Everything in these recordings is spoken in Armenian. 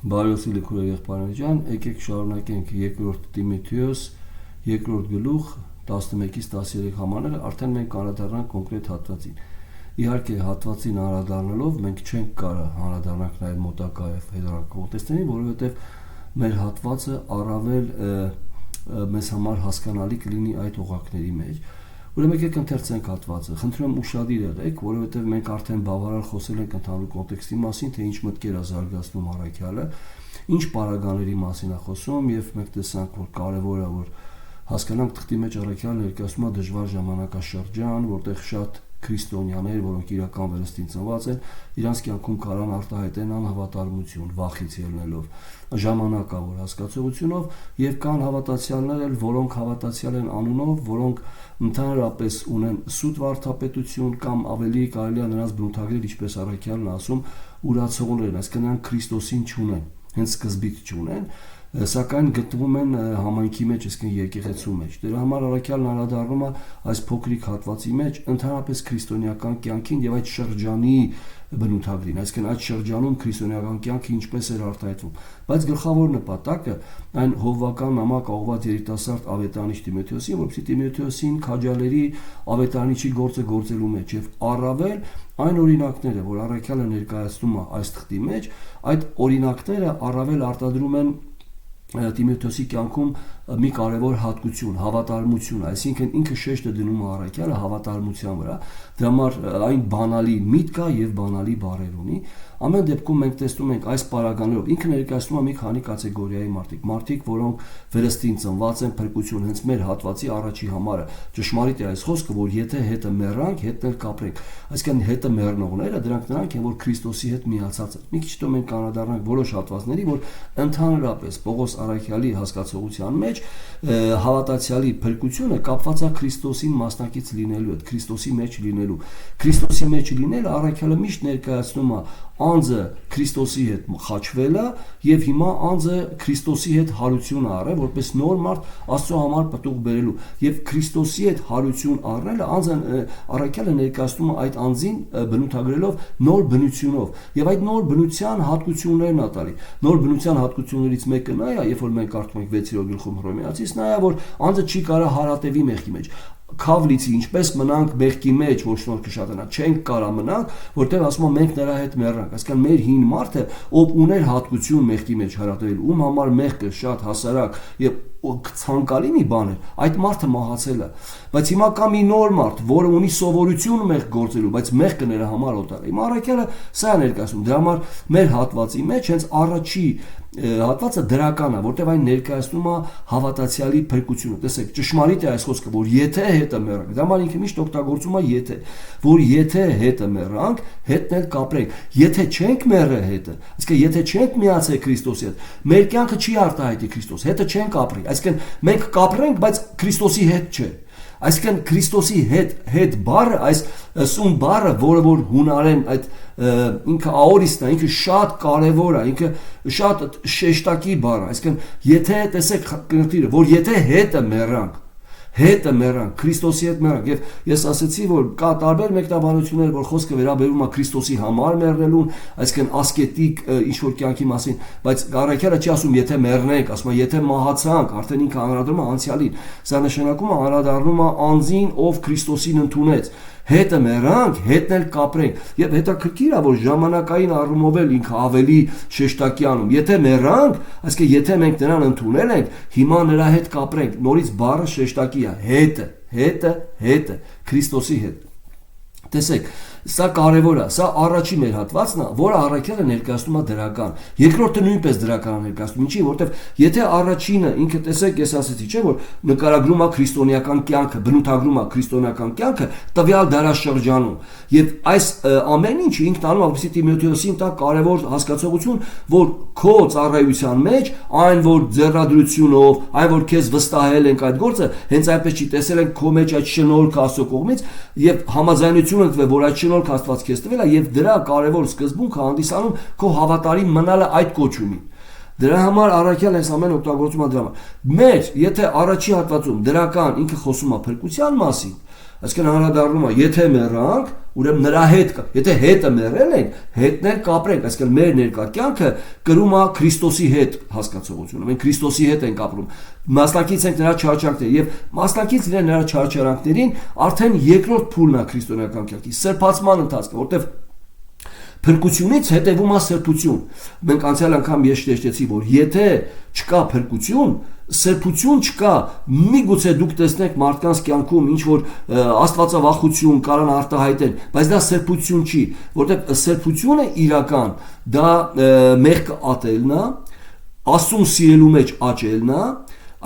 Բարյոսի լիքուրը եղբայրներ ջան, եկեք շարունակենք երկրորդ Տիմոթեոս, երկրորդ գլուխ 11-ից 13 համարները, արդեն մենք անդրադառնանք կոնկրետ հատվածին։ Իհարկե հատվածին անդրադառնալով մենք չենք կարող անդրադառնանք նաև մոտակա եւ հետագա կոնտեքստերին, որովհետեւ մեր հատվածը առավել մեզ համար հասկանալի կլինի այդ օղակների մեջ։ Ուրեմն եկեք ընթերցենք հատվածը։ Խնդրում եմ ուշադիր եղեք, որովհետև մենք արդեն բավարար խոսել ենք ընդհանուր կոնտեքստի մասին, թե ինչ մտքեր է զարգացնում առաքյալը, ինչ պարագաների մասին է խոսում, եւ մենք տեսանք, որ կարևոր է որ հասկանանք թղթի մեջ առաքյալը ներկայացնում է դժվար ժամանակաշրջան, որտեղ շատ քրիստոնյաներ, որոնք իրական վերստին ծնված են, իրանց կյանքում կարան արտահայտեն անհավատարմություն, վախից ելնելով, ժամանակավոր հասկացությունով, եւ կան հավատացյալներ, որոնք հավատացյալ են անունով, որոնք ընդհանրապես ունեն սուտ վարդապետություն կամ ավելի կարելի է նրանց բնութագրել, ինչպես առաքյալն ասում, ուրացողներ են, այսինքն նրանք Քրիստոսին չունեն, հենց սկզբից չունեն, սակայն գտնվում են համայնքի մեջ, այսինքն եկեղեցու մեջ։ Դրա համար առաքյալն անդրադառնում է այս փոքրիկ հատվածի մեջ ընդհանրապես քրիստոնեական կյանքին եւ այդ շրջանի բնութագրին, այսինքն այդ շրջանում քրիստոնեական կյանքը ինչպես էր արտահայտվում։ Բայց գլխավոր նպատակը այն հովվական նամակ աղված երիտասարդ ավետանիչ Տիմոթեոսին, որպեսզի Տիմոթեոսին քաջալերի ավետարանիչի գործը գործելու մեջ եւ առավել այն օրինակները, որ առաքյալը ներկայացնում է այս թղթի մեջ, այդ օրինակները առավել արտադրում են Տիմոթեոսի կյանքում մի կարևոր հատկություն, հավատարմություն, այսինքն ինքը շեշտը դնում է առաքյալը հավատարմության վրա, դրա համար այն բանալի միտք է եւ բանալի բառեր ունի։ Ամեն դեպքում մենք տեսնում ենք այս պարագաներով ինքը ներկայացնում է մի քանի կատեգորիայի մարդիկ, որոնք վերստին ծնված են, փրկություն, հենց մեր հատվածի առաջի համարը ճշմարիտ է այս խոսքը, որ եթե հետը մեռանք, հետն էլ կապրենք, այսինքն հետը մեռնողները նրանք են, որ Քրիստոսի հետ միացած են։ Մի քիչ հետո մենք կանադառնանք որոշ հատվածների, որ ընդհանրապես Պողոս առաքյալի հասկացողության մեջ հավատացյալի փրկությունը կապված է Քրիստոսին մասնակից լինելու հետ, Քրիստոսի մեջ լինելու։ Քրիստոսի մեջ լինելը առաքյալը միշտ ներկայացնում է անձը Քրիստոսի հետ խաչվելը եւ հիմա անձը Քրիստոսի հետ հարություն առել, որպես նոր մարդ Աստծո համար պտուղ բերելու եւ Քրիստոսի հետ հարություն առնելը անձը առաքյալը ներկայացնում է այդ անձին բնութագրելով նոր բնությունով եւ այդ նոր բնության հատկություններն ա տալի։ Նոր բնության հատկություններից մեկը նա է, երբ որ մենք կարդում ենք 6-րդ գլխում Հռոմեացիս, նա է, որ անձը չի կարող հարատևի մեղքի մեջ։ Քավլիցի ինչպես մնանք մեղքի մեջ, որ շնորհքը շատանա, չենք կարա մնանք, որտեղ ասում են մենք նրա հետ մեռանք։ Այսինքն մեր հին մարդը, ով ուներ հատկություն մեղքի մեջ հարատևել, ում համար մեղքը շատ հասարակ եւ ցանկալի մի բան է, այդ մարդը մահացել է։ Բայց հիմա կա մի նոր մարդ, որը ունի սովորություն մեղք գործելու, բայց մեղքը նրա համար օտար է։ Հիմա առաքյալը սա է ներկայացնում։ Դրա համար մեր հատվածի մեջ հենց առաջի հատվածը դրական է, որտեղ այն ներկայացնում է հավատացյալի փրկությունը։ Տեսեք, ճշմարիտ է այս խոսքը, որ եթե հետը մեռանք, դա համար ինքը միշտ օգտագործում է եթե, որ եթե հետը մեռանք, հետն էլ կապրենք։ Եթե չենք մեռը հետը, այսինքն եթե չենք միացել Քրիստոսի հետ, մեր կյանքը չի արտահայտի Քրիստոս, հետը չենք ապրի։ Այսինքն մենք կապրենք, բայց Քրիստոսի հետ չէ։ Այսինքն Քրիստոսի հետ բառը, այս սում բառը, որը որ հունարեն այդ ինքը աորիստն է, ինքը շատ կարևոր է, ինքը շատ շեշտակի բառ է։ Այսինքն եթե տեսեք կրտիրը, որ եթե հետը մեռանք, Քրիստոսի հետ մեռանք, եւ ես ասացի, որ կա տարբեր մեկնաբանություններ, որ խոսքը վերաբերում է Քրիստոսի համար մեռնելուն, այսինքն ասկետիկ ինչ որ կյանքի մասին, բայց առաքյալը չի ասում եթե մեռնենք, ասում է եթե մահացանք, արդեն ինքը անդրադառնում է անցյալին։ Սա նշանակում է անդրադառնում է անձին, ով Քրիստոսին ընդունեց։ Հետը մեռանք, հետն էլ կապրենք։ Եվ հետաքրքիր է, որ ժամանակային առումով էլ ինքը ավելի շեշտակի անում։ Եթե մեռանք, այսինքն եթե մենք նրան ընդունել ենք, հիմա նրա հետ կապրենք։ Նորից բառը շեշտակի է, հետը, Քրիստոսի հետ։ Տեսեք, սա կարևոր է, սա առաջի մեր հատվածն է, որը առաքյալը ներկայացնում է դրական։ Երկրորդը նույնպես դրական է ներկայացնում, ինչի, որովհետև եթե առաջինը ինքը տեսեք, ես ասեցի, չէ, որ նկարագրում է քրիստոնեական կյանքը, բնութագրում է քրիստոնեական կյանքը տվյալ դարաշրջանում, եւ այս ամեն ինչը ինքն անում է, որպեսզի Տիմոթեոսին տա կարևոր հասկացողություն, որ քո ծառայության մեջ այն որ ձեռադրությունով, այն որ քեզ վստահել ենք այդ գործը, հենց այնպես չի տեսել ենք քո մեջ այդ շնորհքը Աստծո կողմից եւ համաձայնություն ընտրվել, որ այդ շնորհքը Աստված քեզ տվել է եւ դրա կարևոր սկզբունքը հանդիսանում քո հավատարիմ մնալը այդ կոչումին։ Դրա համար առաքյալն այս ամեն օգտագործում է դրա համար։ Մեր, եթե առաջի հատվածում դրական ինքը խոսում է փրկության մասին, Այսինքն անդրադառնում է, եթե մեռանք, ուրեմն նրա հետ կա։ Եթե հետը մեռել ենք, հետն էլ կապրենք, այսինքն մեր ներկա կյանքը կրում է Քրիստոսի հետ հասկացողությունը։ Մենք Քրիստոսի հետ ենք ապրում։ Մասնակից ենք նրա չարչարանքներին եւ մասնակից լինել նրա չարչարանքներին արդեն երկրորդ փուլն է քրիստոնեական կյանքի սրբացման ընթացքը, որտեղ փրկությունից հետևում է սրբություն։ Մենք անցյալ անգամ ես շեշտեցի, որ եթե չկա փրկություն, սրբություն չկա, միգուցե դուք տեսնեք մարդկանց կյանքում ինչ որ աստվածավախություն կարան արտահայտել, բայց դա սրբություն չի, որտեղ սրբությունը իրական դա մեղքը ատելն է, Աստծուն սիրելու մեջ աճելն է,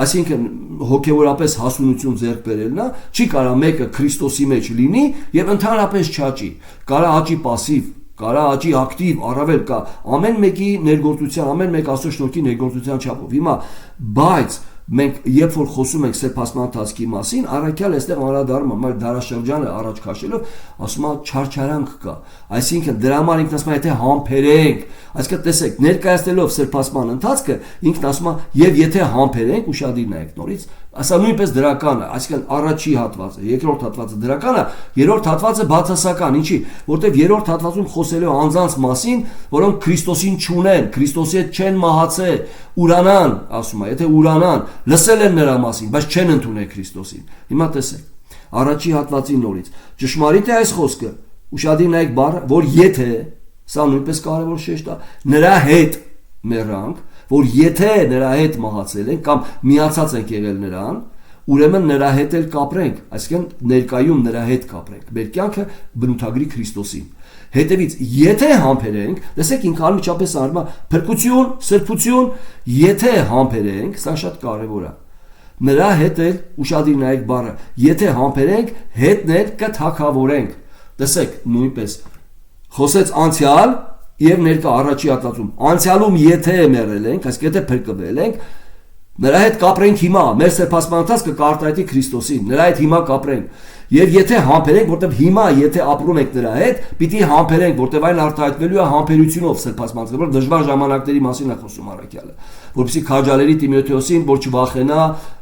այսինքն հոգեորապես հասունություն ձեռք բերելն է, չի կարա մեկը Քրիստոսի մեջ լինի եւ ընդհանրապես չաճի, կարա աճի пассив, կարա աճի ակտիվ, առավել կա ամեն մեկի ներգործության, ամեն մեկ Աստծո շնորհքի ներգործության չափով։ Հիմա բայց մենք երբ որ խոսում ենք սրբացման ընթացքի մասին, առաքյալ այստեղ անդրադառնում է դարաշրջանը առաջ քաշելով, ասում է չարչարանք կա։ Այսինքն դրա համար ինքն ասում է եթե համբերենք, այսինքն տեսեք, ներկայացնելով սրբացման ընթացքը, ինքն ասում է եւ եթե համբերենք, ուշադիր նայեք նորից, ասա նույնպես դրական է, այսինքն առաջի հատվածը, երկրորդ հատվածը դրական է, երրորդ հատվածը բացասական, ինչի, որտեվ երրորդ հատվածում խոսելու անձանց մասին, որոնք Քրիստոսին չունեն, Քրիստոսի հետ չեն մահացել, ուրանան, ասում է, եթե ուրանան, լսել են նրա մասին, բայց չեն ընդունել Քրիստոսին։ Հիմա տեսեք, առաջի հատվածի նորից, ճշմարիտ է այս խոսքը, ուշադիր նայեք բառը, որ եթե, սա նույնպես կարևոր շեշտ է, նրա հետ մեռանք, որ եթե նրա հետ մահացել ենք կամ միացած ենք եղել նրան, ուրեմն նրա հետ էլ կապրենք, այսինքն ներկայում նրա հետ կապրենք։ Մեր կյանքը բնութագրի Քրիստոսին։ Հետևից եթե համբերենք, տեսեք ինքը անմիջապես արվում է փրկություն, սրբություն, եթե համբերենք, սա շատ կարևոր է։ Նրա հետ էլ ուշադիր նայեք բառը, եթե համբերենք, հետն էլ կթագավորենք։ Տեսեք, նույնպես խոսեց անցյալ եւ ներկա առաջի հատվածում անցյալում եթե մեռել ենք, այսինքն եթե փրկվել ենք, նրա հետ կապրենք հիմա, մեր սրբացման ընթացքը կարտահայտի Քրիստոսին, նրա հետ հիմա կապրենք։ Եվ եթե համբերենք, որտեղ հիմա եթե ապրում ենք նրա հետ, պիտի համբերենք, որտեղ այն արտահայտվելու է համբերությունով սրբացման ընթացքը, որ դժվար ժամանակների մասին է խոսում առաքյալը, որպեսզի քաջալերի Տիմոթեոսին, որ չվախենա,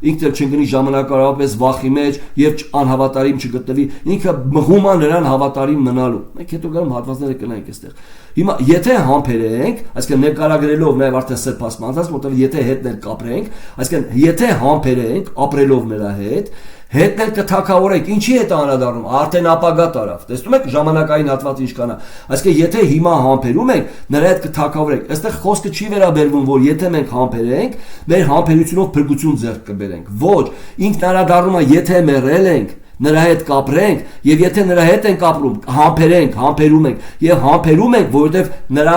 ինքն էլ չընկնի ժամանակավորապես վախի մեջ եւ անհավատարիմ չգտնվի, ինքը մղում է նրան հավատարիմ մնալու։ Մենք հետո գալու հատվածները կնայենք այստեղ։ Հիմա եթե համբերենք, այսինքն ներկայագրելով նաև արդեն սրբացման ընթացքը, որտեղ եթե հետներ կապրենք, այսինքն եթե համբերենք, ապրելով նրա հետ, հետն էլ կթագավորենք, ինչի հետ անդրադառնում, արդեն ապագա տարավ։ Տեսնում եք ժամանակային հատվածը ինչքան է։ Այսինքն եթե հիմա համբերում ենք, նրա հետ կթագավորենք։ Այստեղ խոսքը չի վերաբերվում, որ եթե մենք համբերենք, մեր համբերությունով փրկություն ձեռք կբերենք։ Ոչ, ինքն անդրադառնում է, եթե մեռել ենք, նրա հետ կապրենք եւ եթե նրա հետ ենք ապրում, համբերենք, համբերում ենք եւ համբերում ենք, որովհետեւ նրա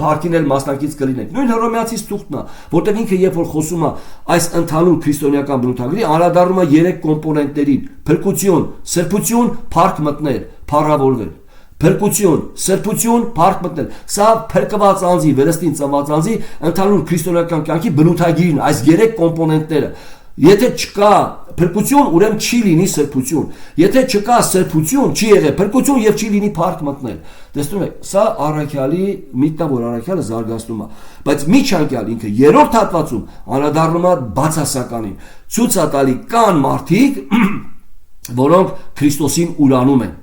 փառքին էլ մասնակից կլինենք։ Նույն Հռոմեացի ստուղթն է, որտեղ ինքը երբ որ խոսում է այս ընդհանուր քրիստոնեական բնութագրի, անդրադառնում է 3 կոմպոնենտներին՝ փրկություն, սրբություն, փառք մտնել, փառավորվել։ Փրկություն, սրբություն, փառք մտնել։ Սա փրկված անձի, վերստին ծնված անձի ընդհանուր քրիստոնեական կյանքի բնութագիրն, այս 3 կոմպոնենտները։ Եթե չկա փրկություն, ուրեմն չի լինի սրբություն։ Եթե չկա սրբություն, չի եղել փրկություն եւ չի լինի փառք մտնել։ Տեսնում եք, սա առաքյալի միտքն է, որ առաքյալը զարգացնում է։ Բայց միջանկյալ ինքը երրորդ հատվածում անդրադառնում է բացասականին։ Ցույց է տալի կան մարդիկ, որոնք Քրիստոսին ուրանում են։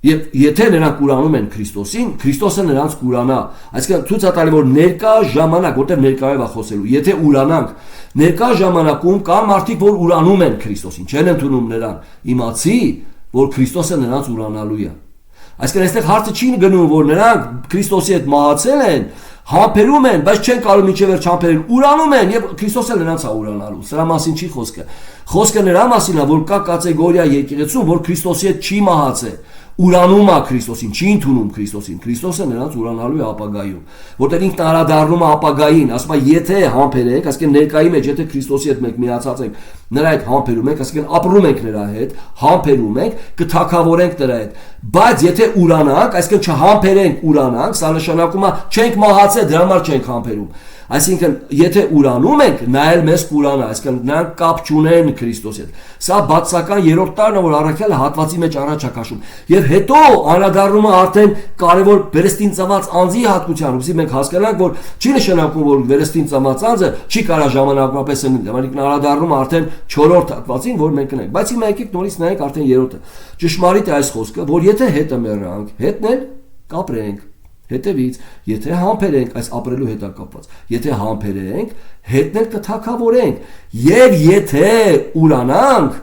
Եվ եթե նրանք ուրանում են Քրիստոսին, Քրիստոսը նրանց կուրանա։ Այսինքն ցույց է տալի, որ ներկա ժամանակ, որտեղ ներկայով է խոսելու, եթե ուրանանք, ներկա ժամանակում կան մարդիկ, որ ուրանում են Քրիստոսին, չեն ընդունում նրան։ Իմացի, որ Քրիստոսը նրանց ուրանալու է։ Այսինքն այստեղ հարցը չի գնում, որ նրանք Քրիստոսի հետ մահացել են, համբերում են, բայց չեն կարող մինչև վերջ համբերել, ուրանում են եւ Քրիստոսը նրանց է ուրանալու։ Սրա մասին չի խոսքը։ Խոսքը նրա մասին է, որ կա կատեգորիա եկեղեցու, որ Քրիստոսի հետ չի մահացել, ուրանում է Քրիստոսին, չի ընդունում Քրիստոսին։ Քրիստոսը նրանց ուրանալու է ապագայում, որտեղ ինքն անդրադառնում է ապագային, ասում է եթե համբերենք, այսինքն ներկայի մեջ եթե Քրիստոսի հետ մենք միացած ենք, նրա հետ համբերում ենք, այսինքն ապրում ենք նրա հետ, համբերում ենք, կթագավորենք նրա հետ։ Բայց եթե ուրանանք, այսինքն չհամբերենք, ուրանանք, սա նշանակում է չենք մահացել, դրա համար չենք համբերում։ Այսինքն եթե ուրանում ենք, նա էլ մեզ կուրանա, այսինքն նրանք կապ չունեն Քրիստոսի հետ։ Սա բացական երրորդ տարն է, որ առաքյալը հատվածի մեջ առաջ է քաշում։ Եվ Եվ հետո անդրադառնում է արդեն կարևոր վերստին ծնված անձի հատկության, ուստի մենք հասկանանք, որ չի նշանակում, որ վերստին ծնված անձը չի կարող ժամանակապես սննդի, այլ անդրադառնում է արդեն 4-րդ հատվածին, որ մենք կնենք։ Բայց հիմա եկեք նորից նայենք արդեն 3-րդը։ Ճշմարիտ է այս խոսքը, որ եթե հետը մեռանք, հետն էլ կապրենք։ Հետևից, եթե համբերենք, այս ապրելու հետ է կապված, եթե համբերենք, հետն էլ կթագավորենք, եւ եթե ուրանանք,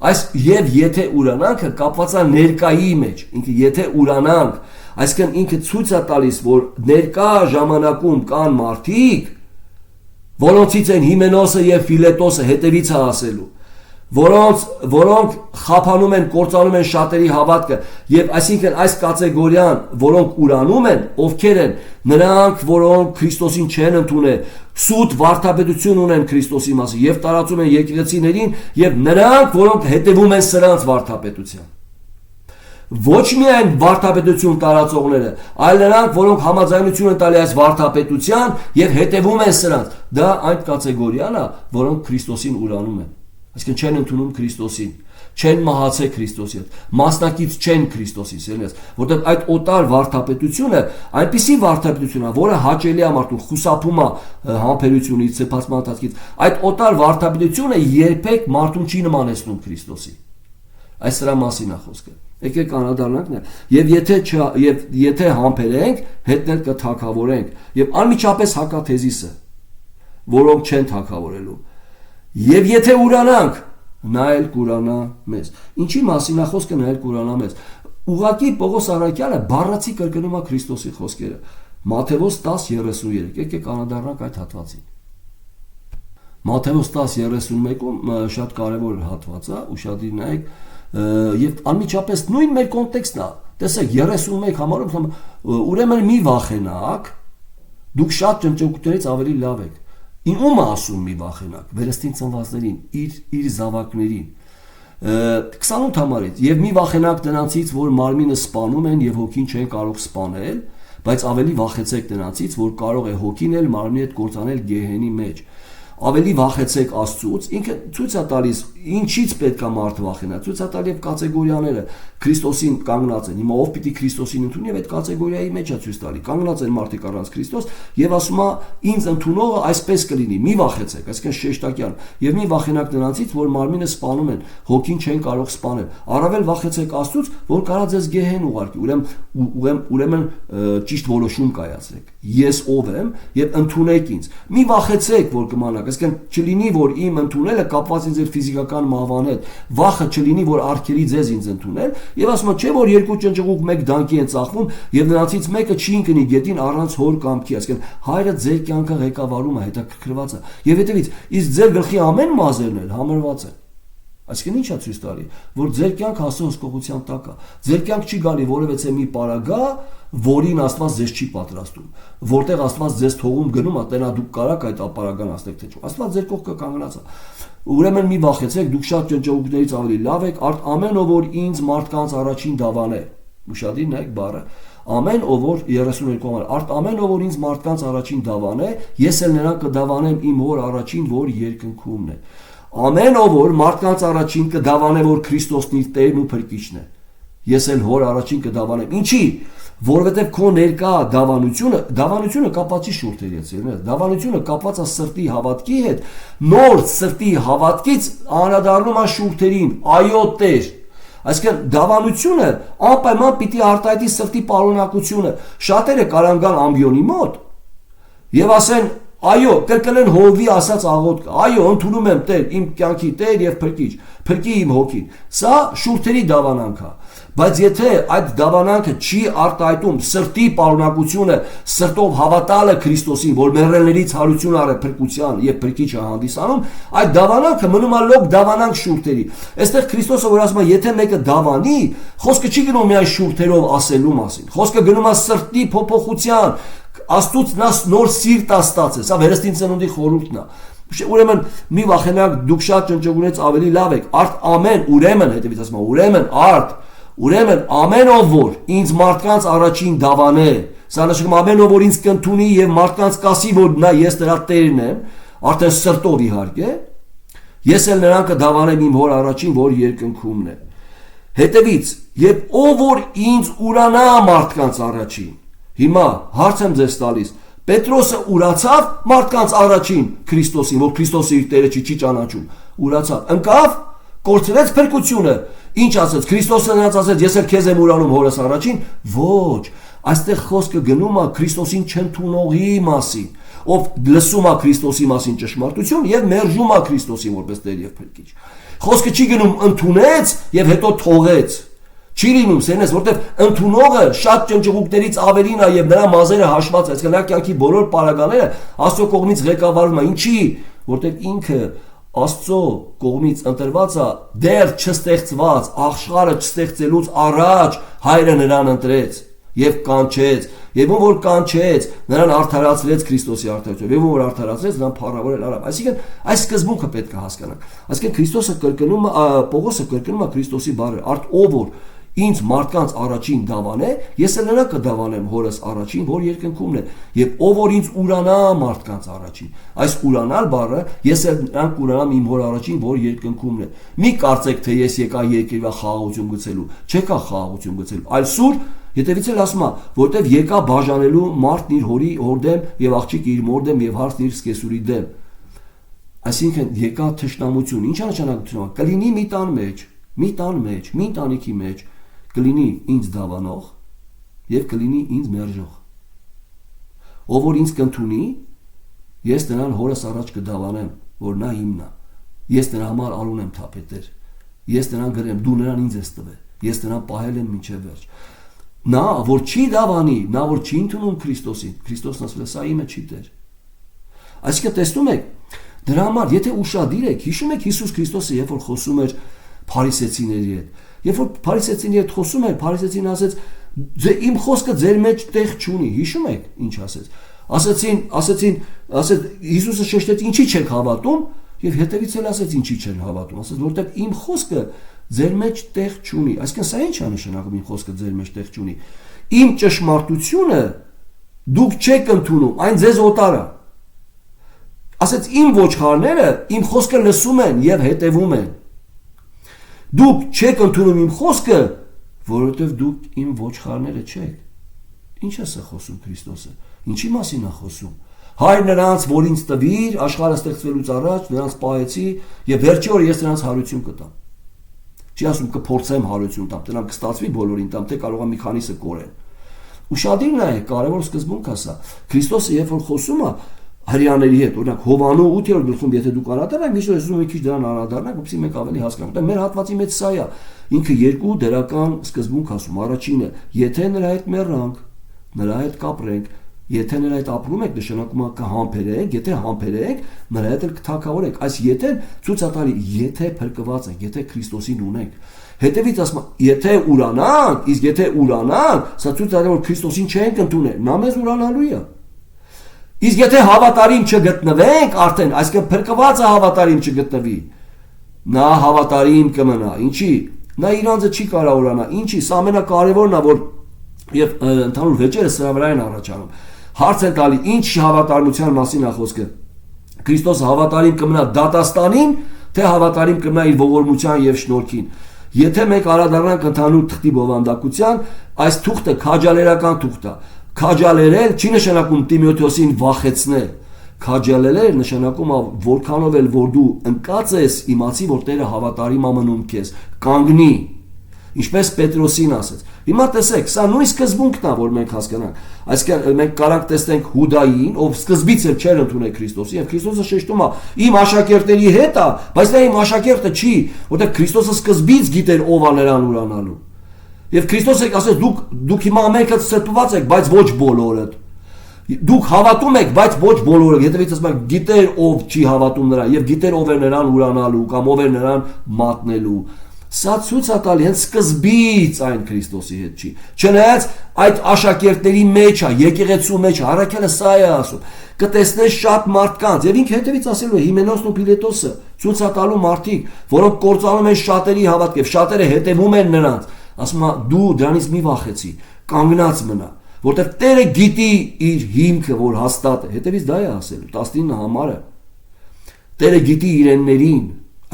այս եւ եթե ուրանանքը կապված է ներկայի մեջ, ինքը եթե ուրանանք, այսինքն ինքը ցույց է տալիս, որ ներկա ժամանակում կան մարդիկ, որոնցից են Հիմենոսը եւ Ֆիլետոսը, հետևից է ասելու, որոնք խափանում են, կործանում են շատերի հավատքը, եւ այսինքն այս կատեգորիան, որոնք ուրանում են, ովքեր են, նրանք, որոնք Քրիստոսին չեն ընդունել, սուտ վարդապետություն ունեն Քրիստոսի մասին եւ տարածում են եկեղեցիներին, եւ նրանք, որոնք հետևում են սրանց վարդապետության։ Ոչ միայն վարդապետություն տարածողները, այլ նրանք, որոնք համաձայնություն են տալի այս վարդապետության եւ հետևում են սրանց, դա այն կատեգորիան է, որոնք Քրիստոսին ուրանում են։ Այսինքն չեն ընդունում Քրիստոսին, չեն մահացել Քրիստոսի հետ, մասնակից չեն Քրիստոսի սերնես, որտեղ այդ օտար վարդապետությունը այնպիսի վարդապետություն է, որը հաճելի է մարդուն, խուսափում է համբերությունից, սեփացման ընթացքից, այդ օտար վարդապետությունը երբեք մարդուն չի նմանեցնում Քրիստոսի։ Այս դրա մասին է խոսքը։ Եկեք անդրադառնանք եւ եթե համբերենք, հետնել կթագավորենք եւ անմիջապես հակաթեզիսը, որոնք չեն թագավորելու։ Եվ եթե ուրանանք, նա էլ կուրանա մեզ։ Ինչի մասին է խոսքը, նա էլ կուրանա մեզ։ Ուղղակի Պողոս Առաքյալը բառացի կրկնում է Քրիստոսի խոսքերը։ Մատթեոս 10:33։ Եկեք անդրադառնանք այդ հատվածին։ Մատթեոս 10:31-ում շատ կարևոր հատված է, ուշադիր նայեք, եւ անմիջապես նույն մեր կոնտեքստն է։ Տեսեք 31 համարում, ուրեմն մի վախենաք, դուք շատ ճնճողությունից ավելի լավ եք։ Ում ասում մի վախենակ, վերստին ծնվածներին, իր զավակներին, 28 համարից, եւ մի վախենակ նրանցից, որ մարմինը սպանում են եւ հոգին չեն կարող սպանել, բայց ավելի վախեցեք նրանցից, որ կարող է հոգին էլ մարմնի հետ կործանել գեհենի մեջ։ Ավելի վախեցեք Աստծուց, ինքը ցույց է տալիս ինչից պետք է մարդ վախենա, ցույց է տալիս կատեգորիաները Քրիստոսին կանգնած են։ Հիմա ով պիտի Քրիստոսին ընդունի եւ այդ կատեգորիայի մեջ է ցույց տալի։ Կանգնած են մարդիկ առանց Քրիստոս եւ ասում է ինձ ընդունողը այսպես կլինի, մի վախեցեք, այսինքն շեշտակյան, եւ մի վախենակ նրանցից, որ մարմինը սպանում են, հոգին չեն կարող սպանել։ Առավել վախեցեք Աստծուց, որ կարա ձեզ գեհեն ուղարկի։ Ուրեմն ճիշտ որոշում կայացրեք։ Ես ով եմ եւ ընդունեք ինձ։ Մի վախեցեք, որ կմանաք, այսինքն չլինի, որ իմ ընդունելը կապված է ձեր ֆիզիկական մահվան հետ, վախը չլինի, որ արգելի ձեզ ինձ ընդունել, եւ ասում է, չէ, որ երկու ճնճղուկ մեկ դանկի են ծախվում եւ նրանցից մեկը չի ընկնի գետին առանց հոր կամքի, այսինքն հայրը ձեր կյանքը ղեկավարում է, հետաքրքրված է։ Եվ հետեւից, իսկ ձեր գլխի ամեն մազերն էլ համրված են։ Այսինքն ի՞նչ է ցույց տալի, որ ձեր կյանքը Աստծո հսկողության տակ է։ Ձեր կյանք չի գալի որևէ մի պարագա, որին Աստված ձեզ չի պատրաստում, որտեղ Աստված ձեզ թողում գնում է, տենա դուք կարաք այդ ապարագան ասեք թե չէ։ Աստված ձեր կողքը կանգնած է։ Ուրեմն մի վախեցեք, դուք շատ ճնճողություններից ավելի լավ եք, արդ ամեն ով որ ինձ մարդկանց առաջին դավան է։ Ուշադիր նայեք բառը։ Ամեն ով որ 32 համար, արդ ամեն ով որ ինձ մարդկանց առաջին դավան է, ես էլ նրան կդավանեմ իմ հոր առաջին, որ երկնքումն է։ Ամեն ով որ մարդկանց առաջին կդավանե, որ Քրիստոսն իր Տերն ու Փրկիչն է։ Ես էլ հոր առաջին կդավանեմ։ Ինչի՞։ Որովհետև քո ներկա դավանությունը կապված չի շուրթերի հետ, դավանությունը կապված է սրտի հավատքի հետ, նոր սրտի հավատքից անդրադառնում է շուրթերին, այո Տեր։ Այսինքն դավանությունը անպայման պիտի արտահայտի սրտի պարունակությունը։ Շատերը կարան գալ ամբիոնի մոտ եւ ասեն, այո, կրկնեն Հովի ասած աղոթքը, այո, ընդունում եմ Տեր, իմ կյանքի Տեր եւ Փրկիչ, փրկի իմ հոգին։ Սա շուրթերի դավանանք է։ Բայց եթե այդ դավանանքը չի արտահայտում սրտի պարունակությունը, սրտով հավատալը Քրիստոսին, որ մեռելներից հարություն առե փրկության եւ Փրկիչը հանդիսանում, այդ դավանանքը մնում է լոկ դավանանք շուրթերի։ Այստեղ Քրիստոսը որ ասում է, եթե մեկը դավանի, խոսքը չի գնում միայն շուրթերով ասելու մասին։ Խոսքը գնում է սրտի փոփոխության, Աստծուց նա նոր սիրտ է ստացել, սա վերստին ծնունդի խորհուրդն է։ Ուրեմն մի վախենակ, դուք շատ ճնճողությունից ավելի լավ եք։ Արդ ամեն, ուրեմն հետևից ասում է, ուրեմն ամեն ով որ ինձ մարդկանց առաջին դավանե, սա նշանակում ամեն ով որ ինձ կընդունի եւ մարդկանց կասի, որ նա ես դրա Տերն եմ, արդեն սրտով իհարկե, ես էլ նրան կդավանեմ իմ հոր առաջին, որ երկնքումն է։ Հետևից, եւ ով որ ինձ ուրանա մարդկանց առաջին։ Հիմա հարց եմ ձեզ տալիս, Պետրոսը ուրացավ մարդկանց առաջին Քրիստոսին, որ Քրիստոսը իր Տերը չի ճանաչում, ուրացավ, ընկավ, կորցրեց փրկությունը, ինչ ասեց, Քրիստոսը նրանց ասեց, ես էլ քեզ եմ ուրանում հորս առաջին, ոչ, այստեղ խոսքը գնում է Քրիստոսին չընդունողի մասին, ով լսում է Քրիստոսի մասին ճշմարտություն եւ մերժում է Քրիստոսին որպես Տեր եւ Փրկիչ։ Խոսքը չի գնում ընդունեց եւ հետո թողեց։ Չի լինում, սենես, որտեվ ընդունողը շատ ճնճղուկներից ավելին է եւ նրա մազերը հաշված, այսինքն նրա կյանքի բոլոր պարագաները Աստծո կողմից ղեկավարվում է։ Ինչի? Որտեվ ինքը Աստծո կողմից ընտրված է, դեռ չստեղծված, աշխարհը չստեղծելուց առաջ Հայրը նրան ընտրեց եւ կանչեց, եւ ում որ կանչեց, նրան արդարացրեց Քրիստոսի արդարությամբ, եւ ում որ արդարացրեց, նրան փառավորել արավ։ Այսինքն այս սկզբունքը պետք է հասկանանք։ Այսինքն Քրիստոսը կրկնում է, Պողոսը կրկնում է Քրիստոսի բառը, արդ ով որ ինձ մարդկանց առաջին դավանե, ես էլ նրան կդավանեմ հորս առաջին, որ երկնքումն է, եւ ով որ ինձ ուրանա մարդկանց առաջին։ Այս ուրանալ բառը ես էլ նրան կուրանամ իմ հոր առաջին, որ երկնքումն է։ Մի կարծեք, թե ես եկա երկրվա խաղաղություն գցելու, չեկա խաղաղություն գցելու, այլ սուր, հետևից էլ ասում է, որտեվ եկա բաժանելու մարդն իր հորի հորդեմ եւ աղջիկը իր մորդեմ եւ հարցն իր սկեսուրի դեմ։ Այսինքն եկա թշնամություն, ի՞նչ է նշանակությունը։ Կլինի մի տան մեջ, մի ընտանիքի մեջ կլինի ինձ դավանող եւ կլինի ինձ մերժող։ Ով որ ինձ կընդունի, ես նրան հորս առաջ կդավանեմ, որ նա իմն է։ Ես նրա համար արուն եմ թափետեր։ Ես նրան գրեմ, դու նրան ինձ ես տվել։ Ես նրան պահել եմ մինչև վերջ։ Նա որ չի դավանի, նա որ չի ընդունում Քրիստոսին, Քրիստոսն ասել է, սա իմը չի Տեր։ Այսինքն տեսնում եք, դրա համար եթե ուշադիր եք, հիշում եք Հիսուս Քրիստոսը, երբ որ խոսում էր փարիսեցիների հետ, երբ որ փարիսեցիների հետ խոսում էր, փարիսեցին ասեց, իմ խոսքը ձեր մեջ տեղ չունի, հիշում եք ինչ ասեց։ Ասեցին, Հիսուսը շեշտեց, ինչի չեք հավատում, եւ հետեւից էլ ասեց, ինչի չեն հավատում, ասեց, որտեղ իմ խոսքը ձեր մեջ տեղ չունի։ Այսինքն սա ինչ է նշանակում իմ խոսքը ձեր մեջ տեղ չունի։ Իմ ճշմարտությունը դուք չեք ընդունում, այն ձեզ օտար է։ Ասեց իմ ոչխարները իմ խոսքը լսում են եւ հետևում են։ Դուք չեք ընդունում իմ խոսքը, որովհետեւ դուք իմ ոչխարները չեք։ Ինչ է սա խոսում Քրիստոսը։ Ինչի մասին է խոսում։ Հայր նրանց, որ ինձ տվիր, աշխարհը ստեղծվելուց առաջ նրանց պահեցի եւ վերջի օրը ես նրանց հարություն կտամ։ Չի ասում կփորձեմ հարություն տամ, դրանք կստացվի բոլորին տամ, թե կարող է մի քանիսը կորեն։ Ուշադիր նայեք, կարևոր սկզբունք է սա։ Քրիստոսը երբ որ խոսում է հрьяաների հետ, օրինակ Հովանու 8-րդ գլխում եթե դուք անդրադառնաք, միշտ ասում մի քիչ դրան անդրադառնաք, որպեսզի մենք ավելի հասկանանք։ Դա մեր հատվածի մեջ սա է։ Ինքը երկու դերական սկզբունք ասում։ Առաջինը, եթե նրա հետ մեռանք, նրա հետ կապրենք, եթե նրա հետ ապրում եք, նշանակում է կհամբերեք, եթե համբերեք, նրա հետ էլ կթակավորեք։ Այս եթեն ցույց է տալի, եթե փրկված եք, եթե Քրիստոսին ունեք։ Հետևից ասում է, եթե ուրանանք, իսկ եթե ուրանանք, սա ցույց է տալի, որ Քրիստոսին չենք ընդունել, նա մեզ ուրանալու է։ Իսկ եթե հավատարիմ չգտնվենք, արդեն, այսինքն փրկվածը հավատարիմ չգտնվի, նա հավատարիմ կմնա։ Ինչի՞։ Նա իր անձը չի կարող ուրանալ։ Ինչի՞։ Սա ամենակարևորն է, որ եւ ընդհանուր վեճերը սրա վրա են առաջանում։ Հարց է տալի, ինչ հավատարմության մասին է խոսքը։ Քրիստոսը հավատարիմ կմնա դատաստանին, թե հավատարիմ կմնա իր ողորմության եւ շնորհքին։ Եթե մենք անդրադառնանք ընդհանուր թղթի բովանդակության, այս թուղթը քաջալերական թուղթ է։ Քաջալերել չի նշանակում Տիմոթեոսին վախեցնել։ Քաջալերել նշանակում է որքանով էլ որ դու ընկած ես, իմացի որ Տերը հավատարիմ է մնում քեզ, կանգնի։ Ինչպես Պետրոսին ասեց։ Հիմա տեսեք, սա նույն սկզբունքն է, որ մենք հասկանանք։ Այսինքն մենք կարանք տեսնենք Հուդային, ով սկզբից էլ չէր ընդունել Քրիստոսին, եւ Քրիստոսը շեշտում է, իմ աշակերտների հետ է, բայց նա իմ աշակերտը չի, որտեղ Քրիստոսը սկզբից գիտեր ով է նրան ուրանալու։ Եվ Քրիստոսը ասեց, դուք հիմա ամենքը ստված եք, բայց ոչ բոլորը։ Դուք հավատում եք, բայց ոչ բոլորը։ Հետևից ասում եք, գիտեր ով չի հավատում նրան, եւ գիտեր ով է նրան ուրանալու կամ ով է նրան մատնելու։ Սա ցույց է տալի հենց սկզբից այն Քրիստոսի հետ չի։ Չնայած այդ աշակերտների մեջ է, եկեղեցու մեջ է, առաքելը սա է ասում։ Կտեսնես շատ մարդկանց, եւ ինքը հետևից ասելու է Հիմենոսն ու Փիլետոսը, ցույց է տալու մարդիկ, որոնք կործանում են շատերի հավատք եւ շատերը հետևում են նրանց։ Ասում է դու դրանից մի վախեցի, կանգնած մնա, որտեղ Տերը գիտի իր հիմքը, որ հաստատ է։ Հետևից դա է ասելու 19 համարը։ Տերը գիտի իրեններին,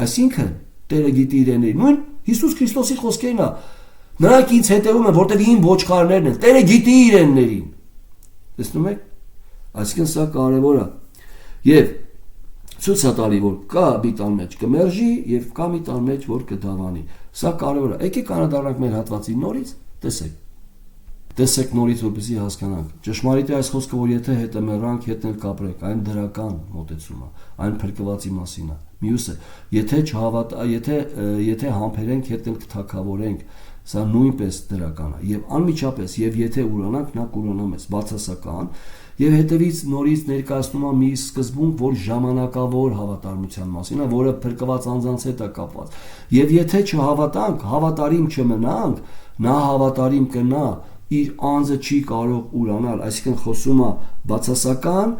այսինքն Տերը գիտի իրեններին, նույն Հիսուս Քրիստոսի խոսքերն է։ Նրանք ինձ հետևում են, որտեղ իմ ոչխարներն են։ Տերը գիտի իրեններին։ Տեսնում եք։ Այսինքն սա կարևոր է։ Եվ ցույց է տալի, որ կա մի տան մեջ կմերժի եւ կա մի տան մեջ որ կդավանի։ Սա կարևոր է։ Եկեք անդրադառնանք մեր հատվածի նորից, տեսեք նորից, որպեսզի հասկանանք։ Ճշմարիտ է այս խոսքը, որ եթե հետը մեռանք, հետն էլ կապրենք, այն դրական մոտեցում է, այն փրկվածի մասին է։ Մյուսը, եթե համբերենք, հետն էլ կթակավորենք, սա նույնպես դրական է։ Եվ անմիջապես, եւ եթե ուրանանք, նա կուրանա մեզ, բացասական, եւ հետևից նորից ներկայացնում է մի սկզբունք, որ ժամանակավոր հավատարմության մասին է, որը փրկված անձանց հետ է կապված։ Եվ եթե չհավատանք, հավատարիմ չմնանք, նա հավատարիմ կնա, իր անձը չի կարող ուրանալ, այսինքն խոսում է բացասական,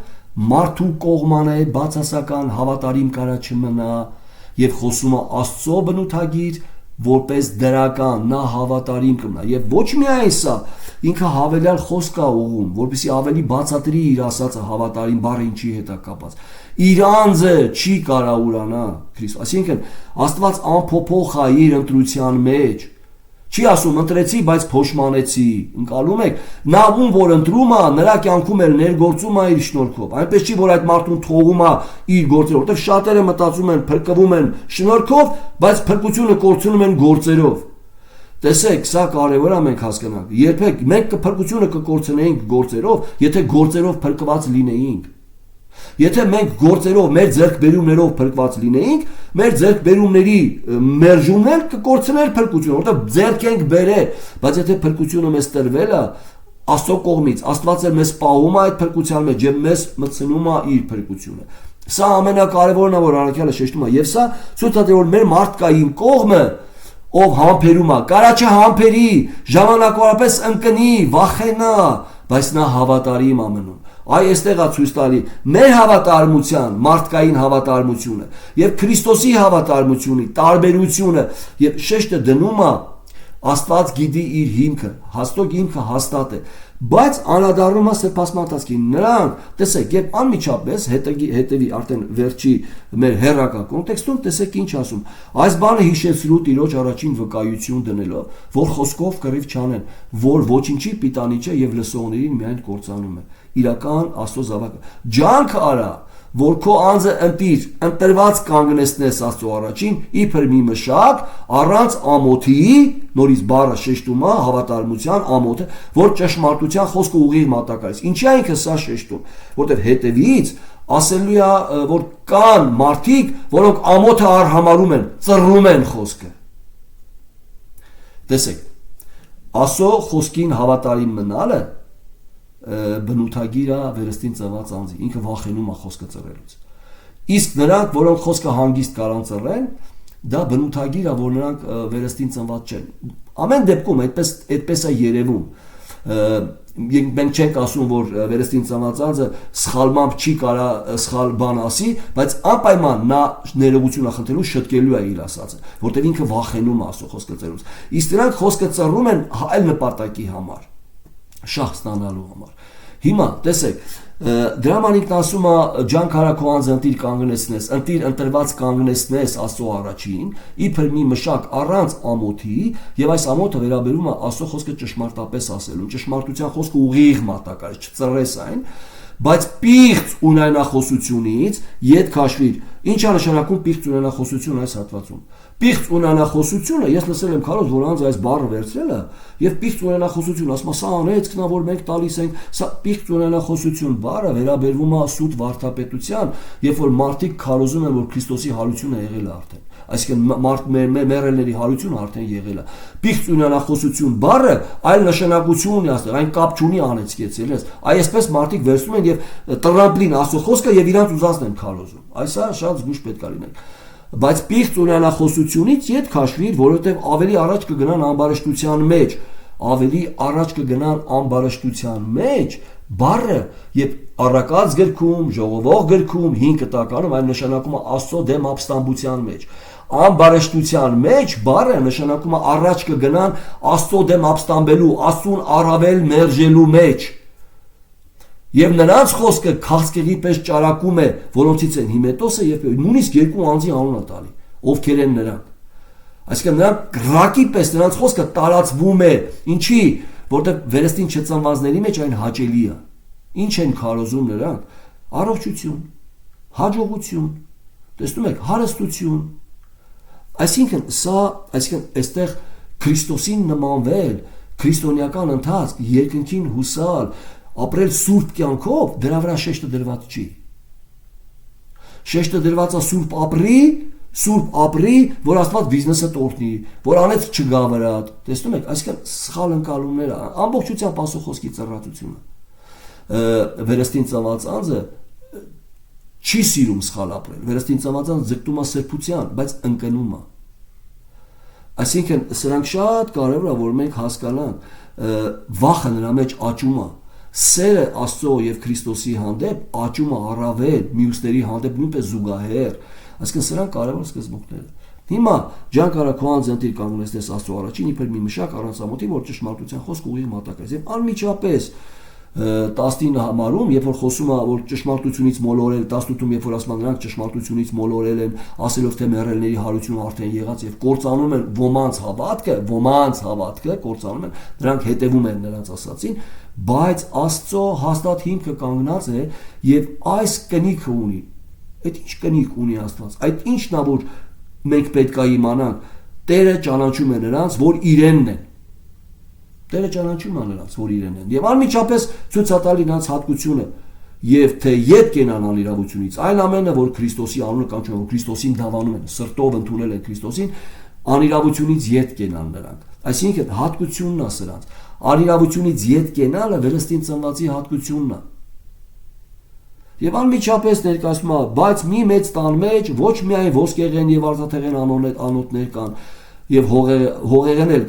մարդու կողմանը է բացասական, հավատարիմ կարա չմնա, եւ խոսում է Աստծո բնութագիր, որպես դրական, նա հավատարիմ կմնա։ Եվ ոչ միայն սա, ինքը հավելյալ խոսք է ուղում, որպեսզի ավելի բացատրի իր ասածը հավատարիմ բառը ինչի հետ է կապված։ Իր անձը չի կարա ուրանա Քրիստոս, այսինքն Աստված անփոփոխ է իր ընտրության մեջ։ Չի ասում ընտրեցի, բայց փոշմանեցի, ընկալում եք, նա ում որ ընտրում է, նրա կյանքում էլ ներգործում է իր շնորհքով։ Այնպես չի, որ այդ մարդուն թողում է իր գործերով, որտեղ շատերը մտածում են, փրկվում են շնորհքով, բայց փրկությունը կորցնում են գործերով։ Տեսեք, սա կարևոր է մենք հասկանանք։ Երբեք մենք փրկությունը կկորցնեինք գործերով, եթե գործերով փրկված լինեինք։ Եթե մենք գործերով, մեր ձեռքբերումներով փրկված լինեինք, մեր ձեռքբերումների մերժումներ կկորցներ փրկությունը, որտեղ ձեռք ենք բերել, բայց եթե փրկությունը մեզ տրվել է Աստծո կողմից, Աստված էլ մեզ պահում է այդ փրկության մեջ եւ մեզ մտցնում է իր փրկությունը։ Սա ամենակարևորն է, որ առաքյալը շեշտում է, եւ սա ցույց է տալիս, որ մեր մարդկային կողմը ով համբերում է, կարա չհամբերի, ժամանակավորապես ընկնի, վախենա, բայց նա հավատարիմ է մնում։ Այ այստեղ է ցույց տալի մեր հավատարմության, մարդկային հավատարմությունը եւ Քրիստոսի հավատարմությունը, տարբերությունը եւ շեշտը դնում է Աստված գիտի իր հիմքը, հաստատ հիմքը հաստատ է, բայց անդրադառնում է սրբազան նրանք, տեսեք, եւ անմիջապես հետևի արդեն վերջի մեր հերրական կոնտեքստում տեսեք ինչ ասում։ Այս բանը հիշեցրու Տիրոջ առաջին վկայություն դնելով, որ խոսքով կռիվ չանեն, որ ոչինչի պիտանի չէ եւ լսողներին միայն կործանում է։ Իրական Աստծո զավակը ջանք արա, որ քո անձը ընտրված կանգնեցնես Աստծո առաջին, իբր մի մշակ առանց ամոթի, նորից բառը շեշտում է հավատարմության ամոթը, որ ճշմարտության խոսքը ուղիղ մատակարարես։ Ինչի է ինքը սա շեշտում, որտեղ հետևից ասելու է, որ կան մարդիկ, որոնք ամոթը արհամարում են, ծռում են խոսքը։ Տեսեք, Աստծո խոսքին հավատարիմ մնալը բնութագիր է վերստին ծնված անձի, ինքը վախենում է խոսքը ծռելուց։ Իսկ նրանք, որոնք խոսքը հանգիստ կարան ծռեն, դա բնութագիր է, որ նրանք վերստին ծնված չեն։ Ամեն դեպքում այդպես է երևում։ Մենք չենք ասում, որ վերստին ծնված անձը սխալմամբ չի կարա սխալ բան ասի, բայց անպայման նա ներողություն է խնդրելու, շտկելու է իր ասածը, որտեղ ինքը վախենում է Աստծո խոսքը ծռելուց։ Իսկ նրանք խոսքը ծռում են այլ նպատակի համար, շահ ստանալու համար։ Հիմա տեսեք, դրա համար ինքն ասում է ջանք արա քո անձը ընտիր կանգնեցնես, ընտրված կանգնեցնես Աստծո առաջին, իբր մի մշակ առանց ամոթի, եւ այս ամոթը վերաբերում է Աստծո խոսքը ճշմարտապես ասելու, ճշմարտության խոսքը ուղիղ մատակարար, չծռես այն, բայց պիղծ ունենախոսությունից ետ քաշվիր։ Ինչ է նշանակում պիղծ ունենախոսություն այս հատվածում։ Պիղծ ունենախոսությունը, ես լսել եմ քարոզ, որ անձը այս բառը վերցրել է, եւ պիղծ ունենախոսություն, ասում է, սա անեցքն է, որ մենք տալիս ենք, սա պիղծ ունենախոսություն բառը վերաբերվում է սուտ վարդապետության, երբ որ մարդիկ քարոզում են, որ Քրիստոսի հարությունը եղել է արդեն։ Այսինքն մեռելների հարությունը արդեն եղել է։ Պիղծ ունենախոսություն բառը այլ նշանակություն ունի աստեղ, այն կապ չունի անեցկեցել ես։ Այսպես մարդիկ վերցնում են եւ տրամպլին Աստծո խոսքը եւ իրանց ուզածն են քարոզում։ Այսա շատ զգուշ պետք է լինել։ Բայց պիղծ ունենախոսությունից ետ քաշվիր, որովհետեւ ավելի առաջ կգնան ամբարշտության մեջ, բառը եւ առակած գրքում, ժողովող գրքում 5 տականում այն նշանակում է Աստծո դեմ ապստամբության մեջ։ Ամբարշտության մեջ բառը նշանակում է առաջ կգնան Աստծո դեմ ապստամբելու, Աստծուն առավել մերժելու մեջ։ Եվ նրանց խոսքը քաղցկեղի պես ճարակում է, որոնցից են Հիմետոսը եւ նույնիսկ երկու անձի անունը տալի, ովքեր են նրանք։ Այսինքն նրանք կրակի պես նրանց խոսքը տարածվում է, ինչի, որտեղ վերստին չծնվածների մեջ այն հաճելի է։ Ինչ են քարոզում նրանք, առողջություն, հաջողություն, տեսնում եք, հարստություն։ Այսինքն այստեղ Քրիստոսին նմանվել, քրիստոնեական ընթացք, երկնքին հուսալ, ապրել սուրբ կյանքով, դրա վրա շեշտը դրված չի։ Շեշտը դրված է սուրբ ապրի, որ Աստված բիզնեսը տորտնի, որ անեց չգա վրա, տեսնում եք, այսինքն սխալ ընկալումներ, ամբողջությամբ ասոխոսքի ծռատությունը։ Վերստին ծնված անձը չի սիրում սխալ ապրել, վերստին ծնված անձը ձգտում է սրբության, բայց ընկնում է։ Այսինքն սրանք շատ կարևոր է, որ մենք հասկանանք, վախը նրա մեջ աճում է, սերը Աստծո եւ Քրիստոսի հանդեպ աճում է առավել, մյուսների հանդեպ նույնպես զուգահեռ։ Այսինքն սրանք կարևոր սկզբունքներ են։ Հիմա ջանք արա քո անձը ընտիր կանգնեցնես Աստծո առաջին իբր մի մշակ առանց ամոթի, որ ճշմարտության խոսք ուղիղ մատակայից։ Եվ անմիջապես 19 համարում, երբ որ խոսում է, որ ճշմարտությունից մոլորել, 18-ում, երբ որ ասում են նրանք ճշմարտությունից մոլորել են, ասելով թե մեռելների հարությունը արդեն եղած եւ կործանում են ոմանց հավատքը կործանում են, նրանք հետևում են նրանց ասածին, բայց Աստծո հաստատ հիմքը կանգնած է եւ այս կնիքը ունի։ Այդ ինչ կնիկ ունի Աստված։ Այդ ինչն է, որ մենք պետք է իմանանք։ Տերը ճանաչում է նրանց, որ իրենն են։ Տերը ճանաչում է նրանց, որ իրեն են։ Եվ անմիջապես ցույց է տալի նրանց հատկությունը, եւ թե ետ կենան անիրավությունից, այն ամենը, որ Քրիստոսի անունը կանչում են, որ Քրիստոսին դավանում են, սրտով ընդունել են Քրիստոսին, անիրավությունից ետ կենան նրանք։ Այսինքն հատկությունն է սրանց։ Անիրավությունից ետ կենալը վերստին ծնվածի հատկությունն է։ Եվ անմիջապես ներկայացնում է, բայց մի մեծ տան մեջ ոչ միայն ոսկեղեն եւ արծաթեղեն անոթներ կան, եւ հողեղեն էլ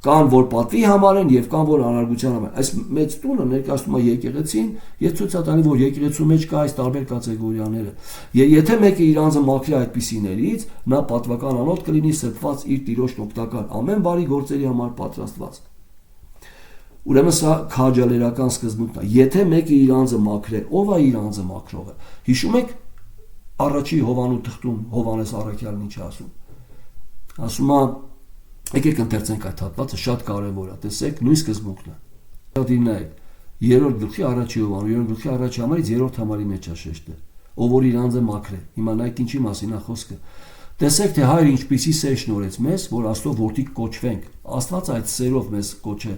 կան, որ պատվի համար են եւ կան, որ անարգության համար։ Այս մեծ տունը ներկայացնում է եկեղեցին եւ ցույց է տալի, որ եկեղեցու մեջ կա այս տարբեր կատեգորիաները։ Եվ եթե մեկը իր անձը մաքրի այդպիսիներից, նա պատվական անոթ կլինի սրբված իր Տիրոջն օգտակար ամեն բարի գործերի համար պատրաստված։ Ուրեմն սա քաջալերական սկզբունքն է։ Եթե մեկը իր անձը մաքրե, ով է իր անձը մաքրողը։ Հիշում եք առաջի Հովանու թղթում Հովանես առաքյալն ինչ ասում։ Ասում է, եկեք ընթերցենք այդ հատվածը, շատ կարևոր է, տեսեք, նույն սկզբունքն է։ Դինայք, 3-րդ գլխի առաջի Հովանու, 3-րդ գլխի առաջի համարից 3-րդ համարի մեջ է շեշտը։ Ով որ իր անձը մաքրե։ Հիմա նայեք ինչի մասին է խոսքը։ Տեսեք, թե Հայրը ինչպիսի սեր շնորհեց մեզ, որ Աստծո որդիկ կոչվենք։ Աստված այդ սերով մեզ կոչե։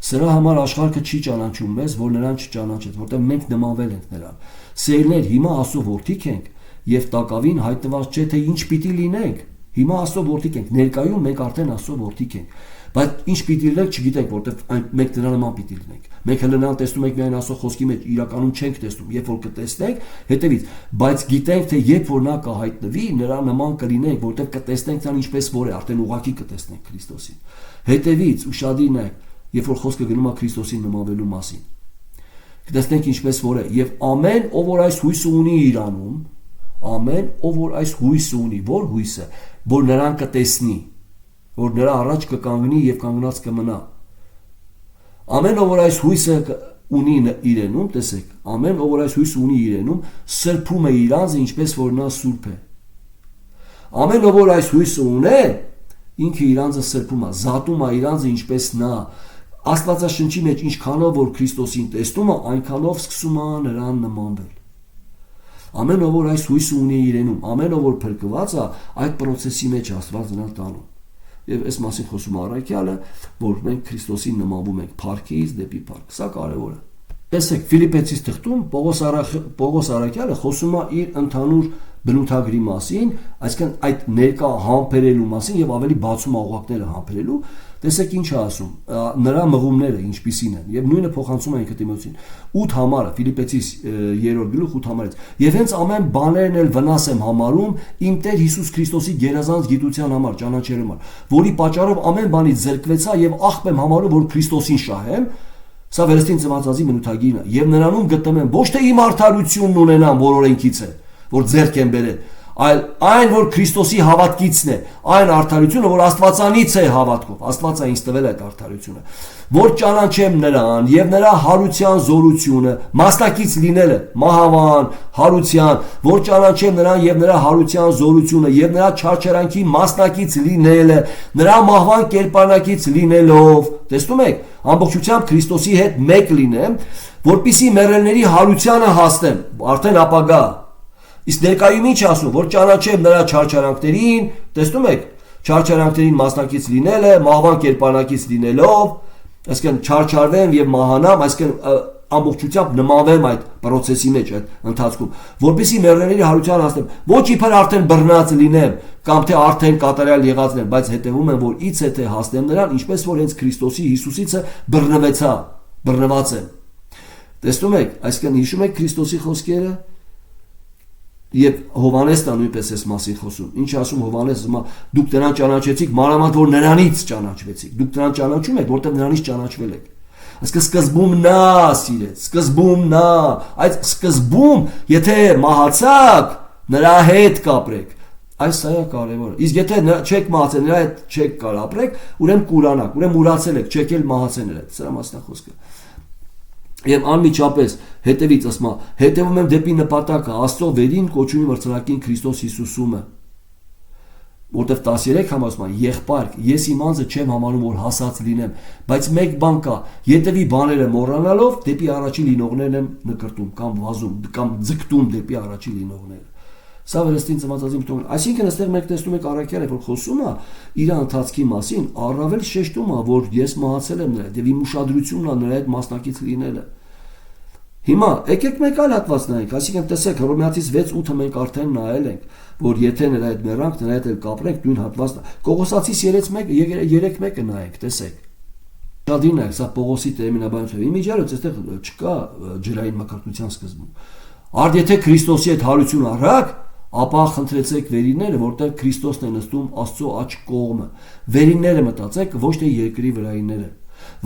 Սրա համար աշխարհը չի ճանաչում մեզ, որ նրան չճանաչեց, որտեղ մենք նմանվել ենք նրան։ Սերներ, հիմա Աստծո որդիկ ենք, եւ տակավին հայտնված չէ, թե ինչ պիտի լինենք։ Հիմա Աստծո որդիկ ենք, ներկայում մենք արդեն Աստծո որդիկ ենք, բայց ինչ պիտի լինենք չգիտենք, որտեղ մենք դրա նման պիտի լինենք։ Մենք հենց նրան տեսնում ենք միայն Աստծո խոսքի մեջ, իրականում չենք տեսնում, երբ որ կտեսնենք, հետևից, բայց գիտենք, թե երբ որ նա կհայտնվի, նրա նման կլինենք, որտեղ կտեսնենք նրան ինչպես որ է, արդեն ուղղակի կտեսնենք Քրիստոսին։ Հետևից ուշադիր նայեք, երբ որ խոսքը գնում է Քրիստոսին նմանվելու մասին։ Կտեսնենք ինչպես որ է, եւ ամեն ով որ այս հույսը ունի իրանում, ամեն ով որ այս հույսը ունի, որ հույսը, որ նրան կտեսնի, որ նրա առաջ կկանգնի եւ կանգնած կմնա։ Ամեն ով որ այս հույսը ունի իրենում, տեսեք, ամեն ով որ այս հույսը ունի իրենում, սրբում է իր անձը, ինչպես որ նա սուրբ է։ Ամեն ով որ այս հույսը ունի, ինքը իր անձը սրբում է, զատում է իր անձը, ինչպես նա։ Աստվածաշնչի մեջ ինչքանով որ Քրիստոսին տեսնում է, այնքանով սկսում է նրան նմանվել։ Ամեն ով որ այս հույսը ունի իրենում, ամեն ով որ փրկված է, այդ process-ի մեջ Աստված նրան տանում։ Եվ այս մասին խոսում է առաքյալը, որ մենք Քրիստոսին նմանվում ենք փառքից դեպի փառք։ Սա կարևոր է։ Տեսեք, Ֆիլիպեցիս թղթում Պողոս առաքյալը խոսում է իր ընդհանուր բնութագրի մասին, այսինքն այդ ներկա համբերելու մասին եւ ավելի բացում աղոթքները համբերելու։ Տեսեք ինչ է ասում, նրա մղումները ինչպիսին են եւ նույնը փոխանցում են Տիմոթեոսին 8 համարը Ֆիլիպեցիս 3-րդ գլուխ 8 համարից եւ հենց ամեն բաներն էլ վնաս եմ համարում իմ Տեր Հիսուս Քրիստոսի գերազանց գիտության համար, ճանաչելու համար, որի պատճառով ամեն բանից զրկվեցա եւ աղբ եմ համարում, որ Քրիստոսին շահեմ, սա վերստին ծնվածածի բնութագիրն է եւ նրանում գտնեմ ոչ թե իմ արդարությունն ունենամ, որ օրենքից է, որ ձեռք եմ բերել, այլ այն, որ Քրիստոսի հավատքիցն է, այն արդարությունը, որ Աստվածանից է հավատքով, Աստվածը ինձ տվել է այդ արդարությունը, որ ճանաչեմ նրան եւ նրա հարության զորությունը, մասնակից լինելը, մահավան, հարության, որ ճանաչեմ նրան եւ նրա հարության զորությունը եւ նրա չարչարանքի մասնակից լինելը, նրա մահվան կերպարնակից լինելով, տեսնում եք, ամբողջությամբ Քրիստոսի հետ մեկ լինեմ, որպիսի մեռելների հարությանը հասնեմ, արդեն ապագա Իսկ ներկայում ինչ ասում, որ ճանաչեմ նրա չարչարանքներին, տեսնում եք, չարչարանքներին մասնակից լինելը, մահվան կերպարնակից լինելով, այսինքն չարչարվեմ եւ մահանամ, այսինքն ամբողջությամբ նմանվեմ այդ process-ի մեջ, այդ ընթացքում, որպեսզի մեռելների հարության հասնեմ, ոչ իբր արդեն բռնած լինեմ, կամ թե արդեն կատարյալ եղած լինեմ, բայց հետևում եմ, որ իցե թե հասնեմ նրան, ինչպես որ հենց Քրիստոսի Հիսուսիցը բռնված եմ։ Տեսնում եք, այսինքն հիշում եք Քրիստոսի խոսքերը Եվ Հովանեսն է նույնպես այս մասին խոսում։ Ինչ ասում Հովանեսը, դուք նրան ճանաչեցիք, մանավանդ որ նրանից ճանաչվեցիք։ Դուք նրան ճանաչում եք, որտեղ նրանից ճանաչվել եք։ Այսինքն սկզբում նա սիրեց, սկզբում նա, այդ սկզբում, եթե մահացաք, նրա հետ կապրեք։ Այս սա է կարևորը։ Իսկ եթե չեք մահացել, նրա հետ չեք կարող ապրեք, ուրեմն կուրանաք, ուրեմն մուրացել եք, չեք էլ մահացել նրա հետ։ Սրա մասն է խոսքը։ Եվ անմիջապես հետևից ասма հետևում եմ դեպի նպատակը Աստծո վերին կոչումի մրցանակին Քրիստոս Հիսուսումը որտեվ 13 համասում եղբայր ես իմ անձը չեմ համարում որ հասած լինեմ բայց մեկ բան կա ետևի բաները մոռանալով դեպի առաջի լինողներն եմ նկրտում կամ վազում կամ ձգտում դեպի առաջի լինողները Սա վերստին ծվածածին տոն այսինքն այստեղ մենք տեսնում ենք առաքյալը որ խոսում է իր ընթացքի մասին առավել շեշտում է որ ես մահացել եմ նրա եւ իմ ուշադրությունն է նրա հետ մասնակից լինելը Հիմա եկեք մեկ այլ հատված նայենք այսինքն տեսեք Հռոմեացիս 6:8-ը մենք արդեն նայել ենք որ եթե նրա հետ մեռանք նրա հետ էլ կապրենք նույն հատվածն Կողոսացիս 3:1-ը նայենք տեսեք Դադին է սա Պողոսի տերմինաբանությունը իմիջիալոց այստեղ չկա ջրային մկրտության սկզբում Արդ եթե Քրիստոսի հետ հարություն առաք ապա խնդրեցեք վերինները, որտեղ Քրիստոսն է նստում Աստծո աջ կողմը։ Վերինները մտածեք, ոչ թե երկրի վրայինները։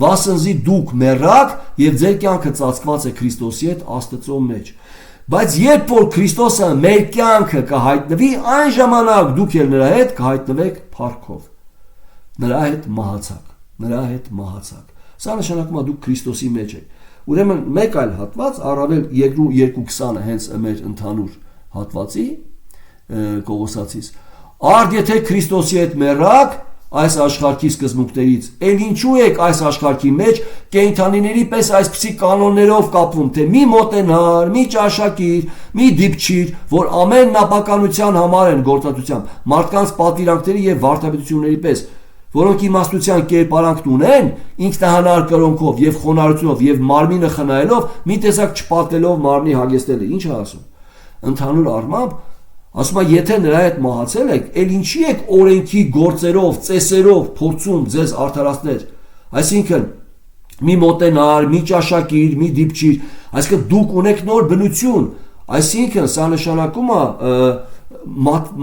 Վասնզի դուք մեռաք եւ ձեր կյանքը ծածկված է Քրիստոսի հետ Աստծո մեջ։ Բայց երբ որ Քրիստոսը մեր կյանքը կհայտնվի, այն ժամանակ դուք էլ նրա հետ կհայտնվեք փառքով։ Նրա հետ մահացաք։ Սա նշանակում է դուք Քրիստոսի մեջ եք։ Ուրեմն մեկ այլ հատված, առավել 2:20-ը հենց մեր ընդհանուր հատվածի Կողոսացիս Արդ եթե Քրիստոսի հետ մեռաք այս աշխարհի սկզբունքներից ել ինչու եք այս աշխարհի մեջ կենդանիների պես այսպիսի կանոններով կապվում թե մի մոտենար, մի ճաշակիր, մի դիպչիր, որ ամեն նապականության համար են գործածությամբ մարդկանց պատվիրանքների եւ վարդապետությունների պես որոնք իմաստության կերպարանքն ունեն ինքնահանար կրոնքով եւ խոնարհությունով եւ մարմինը խնայելով մի տեսակ չպատվելով մարմնի հագեցնելը ինչ է ասում ընդհանուր առմամբ ասում է եթե նրա հետ մահացել եք ել ինչի եք օրենքի գործերով ծեսերով փորձում ձեզ արդարացնել այսինքն մի մոտենար մի ճաշակիր մի դիպչիր այսինքն դուք ունեք նոր բնություն այսինքն սա նշանակում է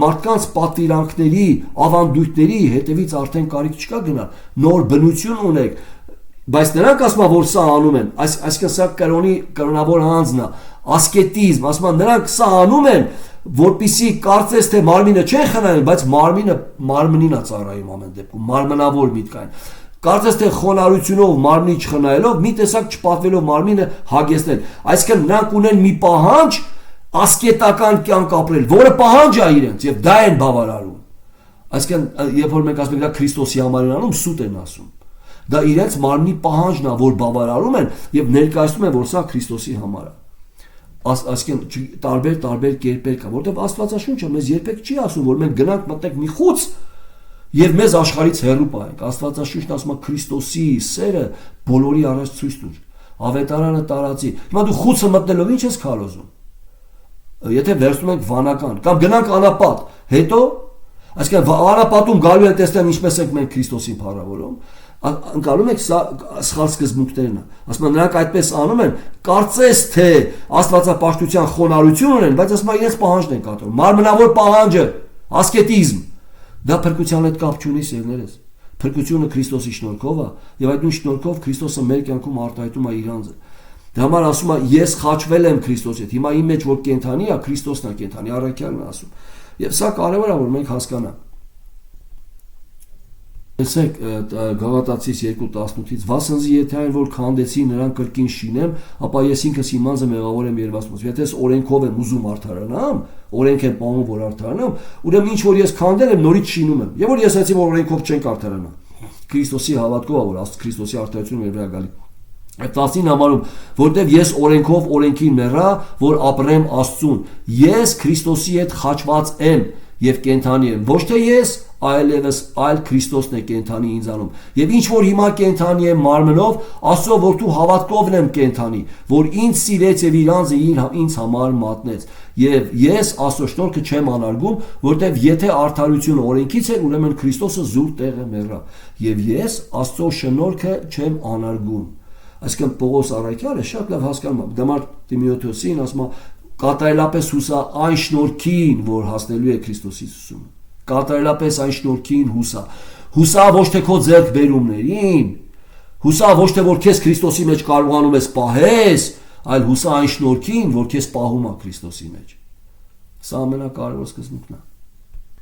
մարդկանց պատվիրանքների ավանդույթների հետևից արդեն կարիք չկա գնալ նոր բնություն ունեք բայց նրանք ասում են որ սա անում են այսինքն սա կրոնավոր անձն է ասկետիզմ ասում են նրանք սա անում են որպիսի կարծես թե մարմինը չեն խնայում բայց մարմնին է ծառայում ամեն դեպքում մարմնավոր միտքային կարծես թե խոնարհությունով մարմնի չխնայելով մի տեսակ չպատվելով մարմինը հագեցնել այսինքն նրանք ունեն մի պահանջ ասկետական կյանք ապրել, որը պահանջ է իրենց եւ դա են բավարարում։ Այսինքն, երբ որ մենք ասում ենք դա Քրիստոսի համար են անում, սուտ են ասում։ Դա իրենց մարմնի պահանջն է, որ բավարարում են եւ ներկայացնում են, որ սա Քրիստոսի համար է։ Այսինքն, տարբեր կերպեր կա, որտեղ Աստվածաշունչը մեզ երբեք չի ասում, որ մենք գնանք մտենք մի խոց եւ մեզ աշխարհից հեռու պահենք։ Աստվածաշունչն ասում է Քրիստոսի սերը բոլորի առաջ ցույց տուր։ Ավետարանը տարածի։ Հիմա դու խուցը մտնելով ինչ ես քարոզում։ Եթե վերցնում ենք վանական կամ գնանք անապատ, հետո այսինքն անապատում գալու են տեսնեն ինչպես ենք մենք Քրիստոսին փառավորում, անցալում ենք սա սխալ սկզբունքներն է։ Ասում են նրանք այդպես անում են, կարծես թե աստվածապաշտության խոնարհություն ունեն, բայց ասում են իրենց պահանջն են կատարում։ Մարմնավոր պահանջը, ասկետիզմ, դա փրկության հետ կապ չունի սերներս։ Փրկությունը Քրիստոսի շնորհքով է, եւ այդ նույն շնորհքով Քրիստոսը մեր կյանքում արտահայտում է իր անձը։ Դա համար ասում է ես խաչվել եմ Քրիստոսի հետ։ Հիմա իմ մեջ որ կենթանի է, Քրիստոսն է կենթանի, առաքյալն է ասում։ Եվ սա կարևոր է, որ մենք հասկանանք։ Տեսեք Գաղատացիս 2:18-ից վասնզի եթե այն որ քանդեցի նրան կրկին շինեմ, ապա ես ինքս իմ անձը մեղավոր եմ երևացմոց։ Եթե ես օրենքով եմ ուզում արդարանամ, օրենք եմ պահում որ արդարանամ, ուրեմն ինչ որ ես քանդել եմ նորից շինում եմ։ Եվ որ ես ասեցի որ օրենքով չենք արդարանա։ Քրիստոսի հավատքով է որ Քրիստոսի արդարությունը մեր վրա գալի։ Այդ 19 համարում, որտեվ ես օրենքով օրենքին մեռա, որ ապրեմ Աստծուն։ Ես Քրիստոսի հետ խաչված եմ եւ կենթանի եմ։ Ոչ թե ես, այլևս այլ Քրիստոսն է կենթանի ինձանում։ Եվ ինչ որ հիմա կենթանի եմ մարմնով, Աստծո որդու հավատքովն եմ կենթանի, որ ինձ սիրեց եւ իր անձը ինձ համար մատնեց։ Եվ ես Աստծո շնորհքը չեմ անարգում, որտեվ եթե արդարությունը օրենքից է, ուրեմն Քրիստոսը զուր տեղը մեռա։ Եվ ես Աստծո շնորհքը չեմ անարգում։ Այսինքն Պողոս առաքյալը շատ լավ հասկանում է։ Դեմար Տիմոթեոսին ասում է կատարելապես հուսա այն շնորհքին, որ հասնելու է Քրիստոսի Հիսուսում։ Կատարելապես այն շնորհքին հուսա։ Հուսա ոչ թե քո ձեռքբերումներին, հուսա ոչ թե որ քեզ Քրիստոսի մեջ կարողանում ես պահես, այլ հուսա այն շնորհքին, որ քեզ պահում է Քրիստոսի մեջ։ Սա ամենակարևոր սկզբունքն է։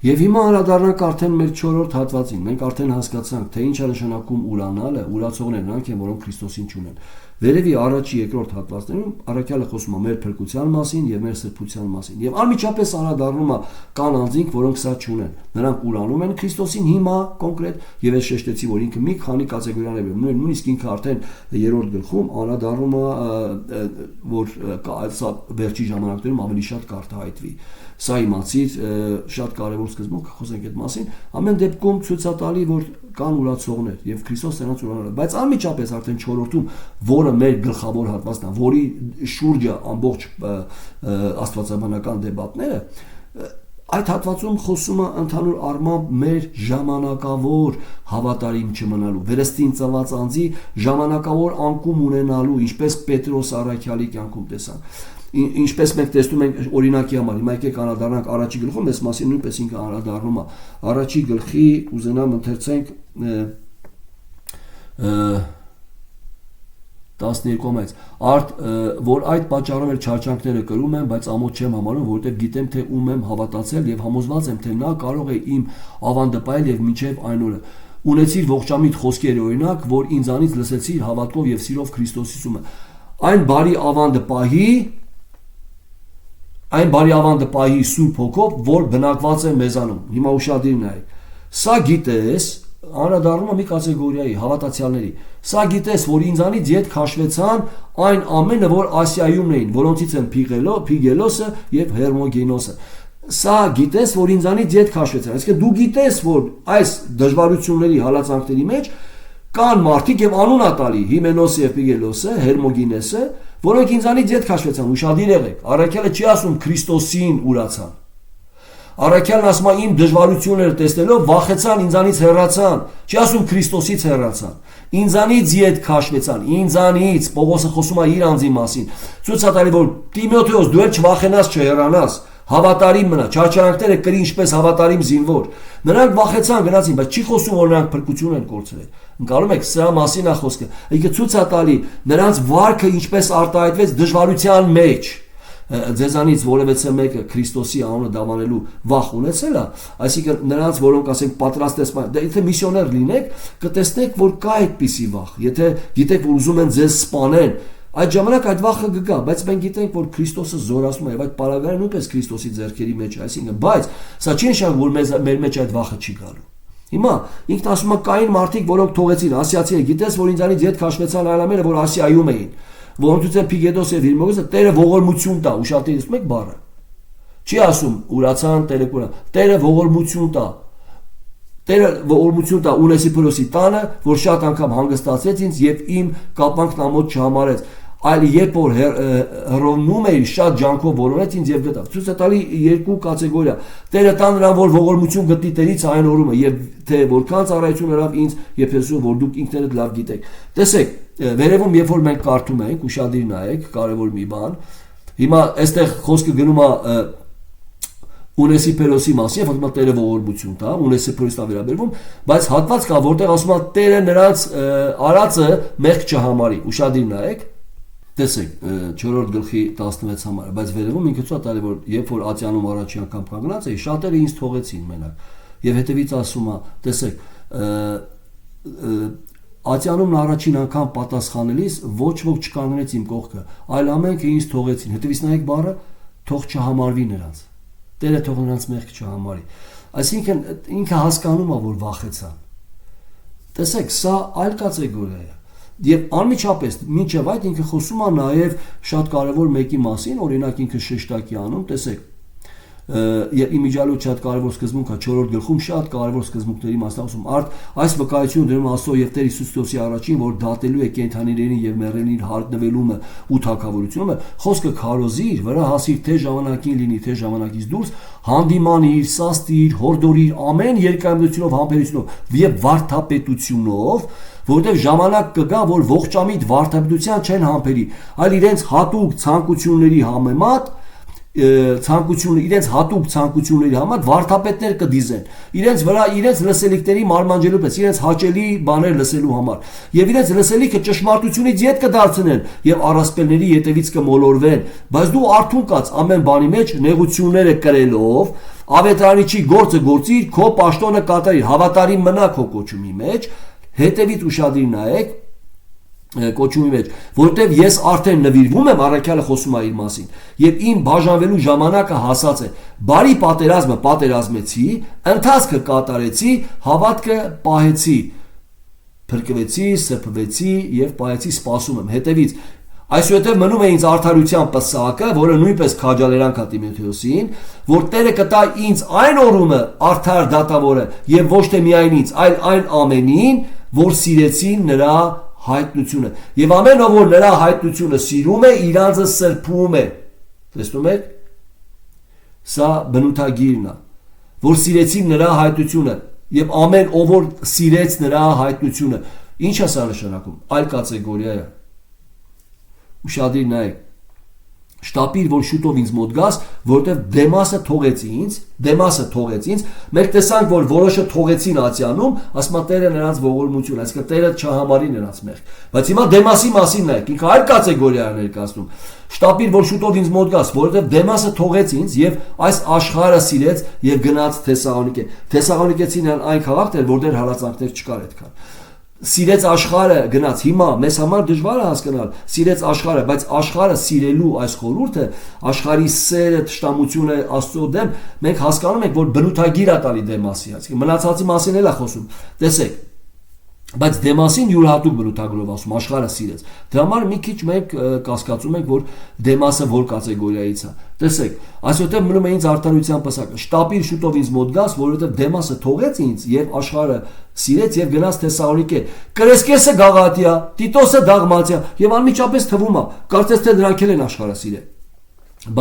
Եվ հիմա անդրադառնանք արդեն մեր 4-րդ հատվածին։ Մենք արդեն հասկացանք, թե ինչ է նշանակում ուրանալը, ուրացողներն նրանք են, որոնք Քրիստոսին չունեն։ Վերևի առաջի երկրորդ հատվածներում առաքյալը խոսում է մեր փրկության մասին եւ մեր սրբության մասին։ Եվ անմիջապես անդրադառնում է կան անձինք, որոնք սա չունեն։ Նրանք ուրանում են Քրիստոսին հիմա կոնկրետ եւ ես շեշտեցի, որ ինքը մի քանի կատեգորիաներ է։ Նույնիսկ ինքը արդեն 3-րդ գլխում անդրադառնում է, որ սա վերջի ժամանակներում ավելի շատ կարտահայտվի։ Սա իմացիր շատ կարևոր սկզբունք խոսենք այդ մասին։ Ամեն դեպքում ցույց է տալի, որ կան ուրացողներ եւ Քրիստոս նրանց ուրանալ է։ Բայց անմիջապես արդեն 4-րդում, որը մեր գլխավոր հատվածն է, որի շուրջը ամբողջ աստվածաբանական դեբատները, այդ հատվածում խոսում է ընդհանուր առմամբ մեր ժամանակավոր հավատարիմ չմնալու, վերստին ծնված անձի ժամանակավոր անկում ունենալու, ինչպես Պետրոս առաքյալի կյանքում տեսանք։ Ինչպես մենք տեսնում ենք օրինակի համար, հիմա եկեք անդրադառնանք առաջի գլխում, այս մասին նույնպես ինքը անդրադառնում է։ Առաջի գլխի ուզենամ ընթերցենք 12-ից որ այդ պատճառով էլ չարչանքները կրում եմ, բայց ամոթ չեմ համարում, որովհետև գիտեմ թե ում եմ հավատացել եւ համոզված եմ թե նա կարող է իմ ավանդը պահել եւ մինչեւ այն օրը։ Ունեցիր ողջամիտ խոսքերի օրինակ, որ ինձանից լսեցիր հավատքով եւ սիրով Քրիստոսի այն բարի ավանդը պահի Սուրբ Հոգով, որ բնակված է մեզանում։ Հիմա ուշադիր նայեք։ Սա գիտես, անդրադառնում է մի կատեգորիայի հավատացյալների։ Սա գիտես, որ ինձանից ետ քաշվեցան այն ամենը, որ Ասիայում էին, որոնցից են Փիգելոսը եւ Հերմոգենոսը։ Սա գիտես, որ ինձանից ետ քաշվեցան։ Այսինքն դու գիտես, որ այս դժվարությունների հալածանքների մեջ կան մարդիկ եւ անուն ատալի Հիմենոսը եւ Փիգելոսը, Հերմոգենեսը, որոնք ինձանից ետ քաշվեցան, ուշադիր եղեք։ Առաքյալը չի ասում Քրիստոսին ուրացան։ Առաքյալն ասում է իմ դժվարությունները տեսնելով վախեցան, ինձանից հեռացան, չի ասում Քրիստոսից հեռացան։ Ինձանից ետ քաշվեցան, ինձանից, Պողոսը խոսում է իր անձի մասին։ Ցույց է տալի, որ Տիմոթեոս դու էլ չվախենաս, չհեռանաս, հավատարիմ մնա, չարչարանքները կրի ինչպես հավատարիմ զինվոր։ Նրանք վախեցան, գնացին, բայց չի խոսում, որ նրանք փրկություն են կորցրել։ Ընկալում եք, սրա մասին է խոսքը։ Այսինքն ցույց է տալի նրանց վարքը ինչպես արտահայտվեց դժվարության մեջ։ Ձեզանից որևէ մեկը Քրիստոսի անունը դավանելու վախ ունեցել է, այսինքն նրանց, որոնք ասենք պատրաստ են, եթե միսիոներ լինեք, կտեսնեք, որ կա այդպիսի վախ։ Եթե գիտեք, որ ուզում են ձեզ սպանեն, այդ ժամանակ այդ վախը կգա, բայց մենք գիտենք, որ Քրիստոսը զորացնում է եւ այդ պարագայը նույնպես Քրիստոսի ձեռքերի մեջ է, այսինքն, բայց սա չի նշանակում, որ մեր մեջ այդ վախը չի գալու։ Հիմա ինքն ասում է կային մարդիկ, որոնք թողեցին ասիացիները, գիտես, որ ինձանից ետ քաշվեցան այլ ամենը, որ Ասիայում էին, որոնցից են Փիգեդոս եւ Հերմոգենոսը, Տերը ողորմություն տա, ուշադրեցնում եք բառը։ Չի ասում ուրացան Տերը կուրա, Տերը ողորմություն տա։ Տերը ողորմություն տա Ունեսիփորոսի տանը, որ շատ անգամ հանգստացրեց ինձ եւ իմ կապանքն ամոթ չհամարեց, այլ երբ որ հռոմնում էի, շատ ջանքով որոնեց ինձ եւ գտավ։ Ցույց է տալի երկու կատեգորիա։ Տերը տա նրան, որ ողորմություն գտնի Տերից այն օրումը եւ թե որքան ծառայություն հրավ ինձ Եփեսոս, որ դուք ինքներդ լավ գիտեք։ Տեսեք, վերևում երբ որ մենք կարդում ենք, ուշադիր նայեք, կարևոր մի բան։ Հիմա այստեղ խոսքը գնում է Ունեսիփորոսի մասին, ասում է Տերը ողորմություն տա, Ունեսիփորոսն է վերաբերվում, բայց հատված կա, որտեղ ասում է Տերը նրանց արածը մեղք չհամարի։ Ուշադիր նայեք։ Տեսեք 4-րդ գլխի 16 համարը, բայց վերևում ինքը ցույց տալի որ երբ որ ատյանում առաջին անգամ կանգնած էի, շատերը ինձ թողեցին մենակ։ Եվ հետևից ասում է, տեսեք, ատյանումն առաջին անգամ պատասխանելիս ոչ ոք չկանգնեց իմ կողքը, այլ ամենքը ինձ թողեցին։ Հետևից նայեք բառը, թող չհամարվի նրանց։ Տերը թող նրանց մեղք չհամարի։ Այսինքն ինքը հասկանում է, որ վախեցան։ Տեսեք, սա այլ կատեգորիա է։ Եվ անմիջապես մինչև այդ ինքը խոսում է նաև շատ կարևոր մեկի մասին, օրինակ ինքը շեշտակի անում, տեսեք, եւ իմիջիալոց շատ կարևոր սկզբունք է 4-րդ գլխում շատ կարևոր սկզբունքների մասին ասում արդ այս վկայությունը դրում Աստծո եւ Տեր Հիսուս Քրիստոսի առաջին որ դատելու է կենդանիներին եւ մեռելին հարկնվելումը ու թագավորությունը խոսքը քարոզիր վրա հասիր թե ժամանակին լինի թե ժամանակից դուրս հանդիմանիր սաստիր հորդորիր ամեն երկայնությունով համբերությունով եւ վարդապետությունով որտեղ ժամանակ կգա որ ողջամիտ վարդապետության չեն համբերի այլ իրենց հատուկ ցանկությունների համեմատ իրենց հատուկ ցանկությունների համար վարդապետներ կդիզեն իրենց վրա իրենց լսելիքների մարմանջելու պես իրենց հաճելի բաներ լսելու համար եւ իրենց լսելիքը ճշմարտությունից յետ կդարձնեն եւ առասպելների ետևից կմոլորվեն բայց դու արթուն կաց ամեն բանի մեջ նեղությունները կրելով ավետարանիչի գործը գործիր քո պաշտոնը կատարիր հավատարիմ մնա քո կոչումի մեջ հետևից ուշադիր նայեք կոչումի մեջ, որտեվ ես արդեն նվիրվում եմ առաքյալը խոսում է իր մասին եւ իմ բաժանվելու ժամանակը հասած է բարի պատերազմը պատերազմեցի ընթացքը կատարեցի հավատքը պահեցի փրկվեցի սրբվեցի եւ պահեցի սպասում եմ հետևից այսուհետև մնում է ինձ արդարության պսակը, որը նույնպես քաջալերանք է Տիմոթեոսին, որ Տերը կտա ինձ այն օրումը արդար դատավորը եւ ոչ թե միայն ինձ, այլ այն ամենին, որ սիրեցին նրա հայտնությունը եւ ամեն ով որ նրա հայտնությունը սիրում է իրանձը սրբում է տեսնում եք սա բնութագիրն է որ սիրեցին նրա հայտնությունը եւ ամեն ով որ սիրեց նրա հայտնությունը ինչ է սա նշանակում այլ կատեգորիա է ուշադիր նայեք շտապիր որ շուտով ինձ մոտ գաս որտեվ Դեմասը թողեց ինձ մենք տեսանք որ որոշը թողեցին Ասիանում ասում է Տերը նրանց ողորմություն այսինքն Տերը չհամարի նրանց մեղք բայց հիմա Դեմասի մասին նայեք ինքը այլ կատեգորիա է ներկայացնում շտապիր որ շուտով ինձ մոտ գաս որտեվ Դեմասը թողեց ինձ եւ այս աշխարհը սիրեց եւ գնաց Թեսաղոնիկեցին այն քաղաքն էր որտեղ հալածանքներ չկար այդքան սիրեց աշխարհը գնաց հիմա մեզ համար դժվար է հասկանալ սիրեց աշխարհը բայց աշխարհը սիրելու այս խորհուրդը աշխարհի սերը թշնամությունը Աստծո դեմ մենք հասկանում ենք որ բնութագիր է տալի Դեմասի այսինքն մնացածի մասին էլ է խոսում տեսեք բայց Դեմասին յուրահատուկ բնութագրով ասում աշխարհը սիրեց դրա համար մի քիչ մենք կասկածում ենք որ Դեմասը որ կատեգորիայից է տեսեք այսօրտեղ մնում է ինձ արդարության պսակը շտապիր շուտով ինձ մոտ գաս որովհետև Դեմասը թողեց ինձ եւ աշխարհը սիրեց եւ գնաց Թեսաղոնիկե Կրեսկեսը Գաղատիա Տիտոսը Դաղմատիա եւ անմիջապես թվում է կարծես թե նրանք են աշխարհը սիրել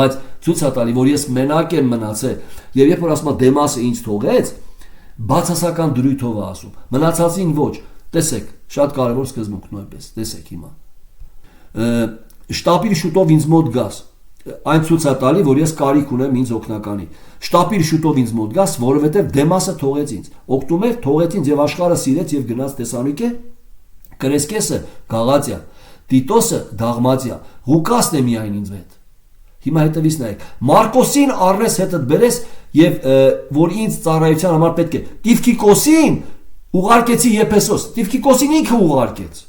բայց ցույց է տալի որ ես մենակ եմ մնացել եւ երբ որ ասում է Դեմասը ինձ թողեց բացասական դրույթով է ասում մնացածին ոչ տեսեք շատ կարևոր սկզբունք նույնպես տեսեք հիմա շտապիր շուտով ինձ մոտ գաս այն ցույց է տալի որ ես կարիք ունեմ ինձ օգնականի շտապիր շուտով ինձ մոտ գաս որովհետև Դեմասը թողեց ինձ օգտումեր թողեց ինձ եւ աշխարհը սիրեց եւ գնաց Թեսաղոնիկե Կրեսկեսը Գաղատիա Տիտոսը Դաղմատիա Ղուկասն է միայն ինձ հետ հիմա հետևից նայեք Մարկոսին առնես հետդ բերես եւ որ ինձ ծառայության համար պետք է Տիվկիկոսին ուղարկեցի Եփեսոս Տիվկիկոսին ինքը ուղարկեց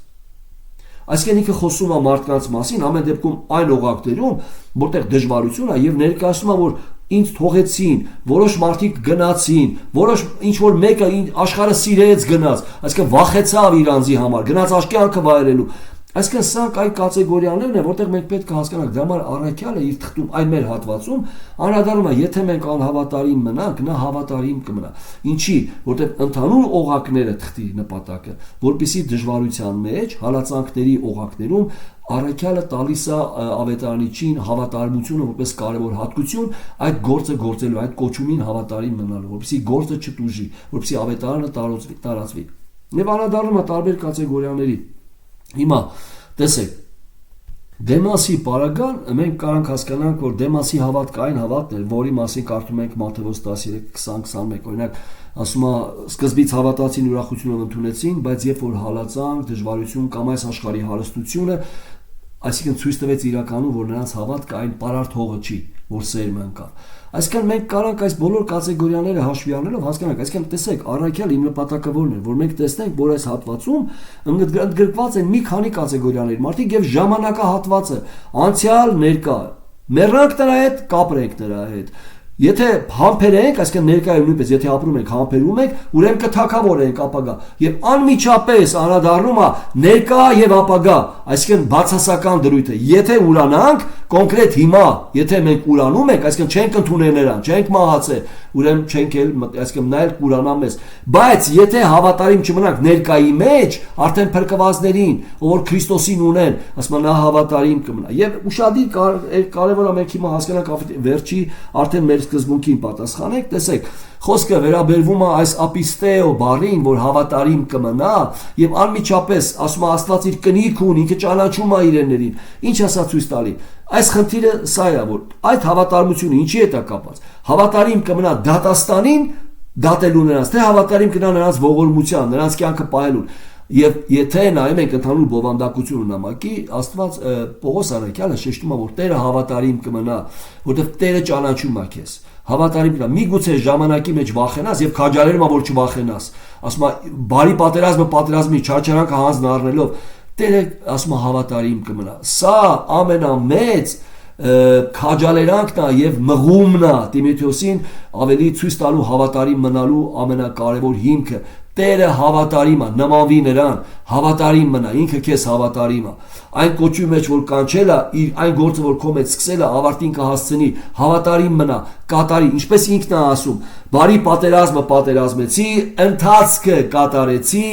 այսինքն ինքը խոսում է մարդկանց մասին ամեն դեպքում այն օղակներում որտեղ դժվարություն է եւ ներկայացնում է որ ինձ թողեցին որոշ մարդիկ գնացին որոշ ինչ որ մեկը աշխարհը սիրեց գնաց այսինքն վախեցավ իր անձի համար գնաց աշկյանքը վայելելու այսինքն սա այ կատեգորիաներն են որտեղ մենք պետք է հասկանանք դրա համար առաքյալը իր թղթում այն մեր հատվածում անդրադառնում է եթե մենք անհավատարիմ մնանք նա հավատարիմ կմնա ինչի որտեղ ընդհանուր օղակները թղթի նպատակը որպեսզի դժվարության մեջ հալածանքների օղակներում առաքյալը տալիս է ավետարանիչին հավատարմությունը որպես կարևոր հատկություն այդ գործը գործելու այդ կոչումին հավատարիմ մնալու որպեսզի գործը չտուժի որպեսզի ավետարանը տարածվի եւ անդրադառնում է տարբեր կատեգորիաների հիմա տեսեք Դեմասի պարագան մենք կարանք հասկանանք որ Դեմասի հավատքը այն հավատքն էր որի մասին կարդում ենք Մատթեոս 13:20-21 օրինակ ասում է սկզբից հավատացին ուրախությունով ընդունեցին բայց երբ որ հալածանք դժվարություն կամ այս աշխարհի հարստությունը այսինքն ցույց տվեց իրականում, որ նրանց հավատքը այն պարարտ հողը չի, որ սերմը ընկավ։ Այսինքն մենք կարանք այս բոլոր կատեգորիաները հաշվի առնելով հասկանանք, այսինքն տեսեք, առաքյալ իմ նպատակը որն է, որ մենք տեսնենք, որ այս հատվածում ընդգրկված են մի քանի կատեգորիաներ, մարդիկ եւ ժամանակահատվածը, անցյալ, ներկա, մեռանք նրա հետ, կապրենք նրա հետ։ Եթե համբեր ենք, այսինքն ներկայում նույնպես եթե ապրում ենք, համբերում ենք, ուրեմն կթակավորենք ապագա եւ անմիջապես անդրադառնում է ներկա եւ ապագա, այսինքն բացասական դրույթը։ Եթե ուրանանք, կոնկրետ հիմա, եթե մենք ուրանում ենք, այսինքն չենք ընդունել նրան, չենք մահացել, ուրեմն չենք էլ, այսինքն նա էլ կուրանա մեզ։ Բայց եթե հավատարիմ չմնանք ներկայի մեջ, արդեն փրկվածներին, ով Քրիստոսին ունեն, ասում նա հավատարիմ կմնա։ Եվ ուշադիր կարևոր է մենք հիմա հասկանանք վերջի արդեն մեր սկզբունքին պատասխանենք, տեսեք, խոսքը վերաբերվում է այս ապիստեո բառին, որ հավատարիմ կմնա, եւ անմիջապես ասում է Աստված իր կնիք ունի, ինքը ճանաչում է իրեններին։ Ինչ ասա ցույց տալի։ Այս խնդիրը սա է, որ այդ հավատարմությունը ինչի հետ է կապված։ Հավատարիմ կմնա դատաստանին, դատելու նրանց, թե հավատարիմ կնա նրանց ողորմության, նրանց կյանքը պահելուն։ Եվ եթե նայում ենք ընդհանուր բովանդակությունը նամակի, Աստված Պողոս առաքյալը շեշտում է, որ Տերը հավատարիմ կմնա, որովհետև Տերը ճանաչում է քեզ։ Հավատարիմ կմնա։ Միգուցե ժամանակի մեջ վախենաս եւ քաջալերում է, որ չվախենաս։ Ասում է, բարի պատերազմը պատերազմի չարչարանքը հանձն առնելով, Տերը ասում է հավատարիմ կմնա։ Սա ամենամեծ քաջալերանքն է եւ մղումն է Տիմոթեոսին ավելի ցույց տալու հավատարիմ մնալու ամենակարևոր հիմքը։ Տերը հավատարիմ է, նմանվի նրան, հավատարիմ մնա, ինքը քեզ հավատարիմ է։ Այն կոչի մեջ որ կանչել է, այն գործը որ քո մեջ սկսել է, ավարտին կհասցնի, հավատարիմ մնա, կատարի, ինչպես ինքն է ասում, բարի պատերազմը պատերազմեցի, ընթացքը կատարեցի։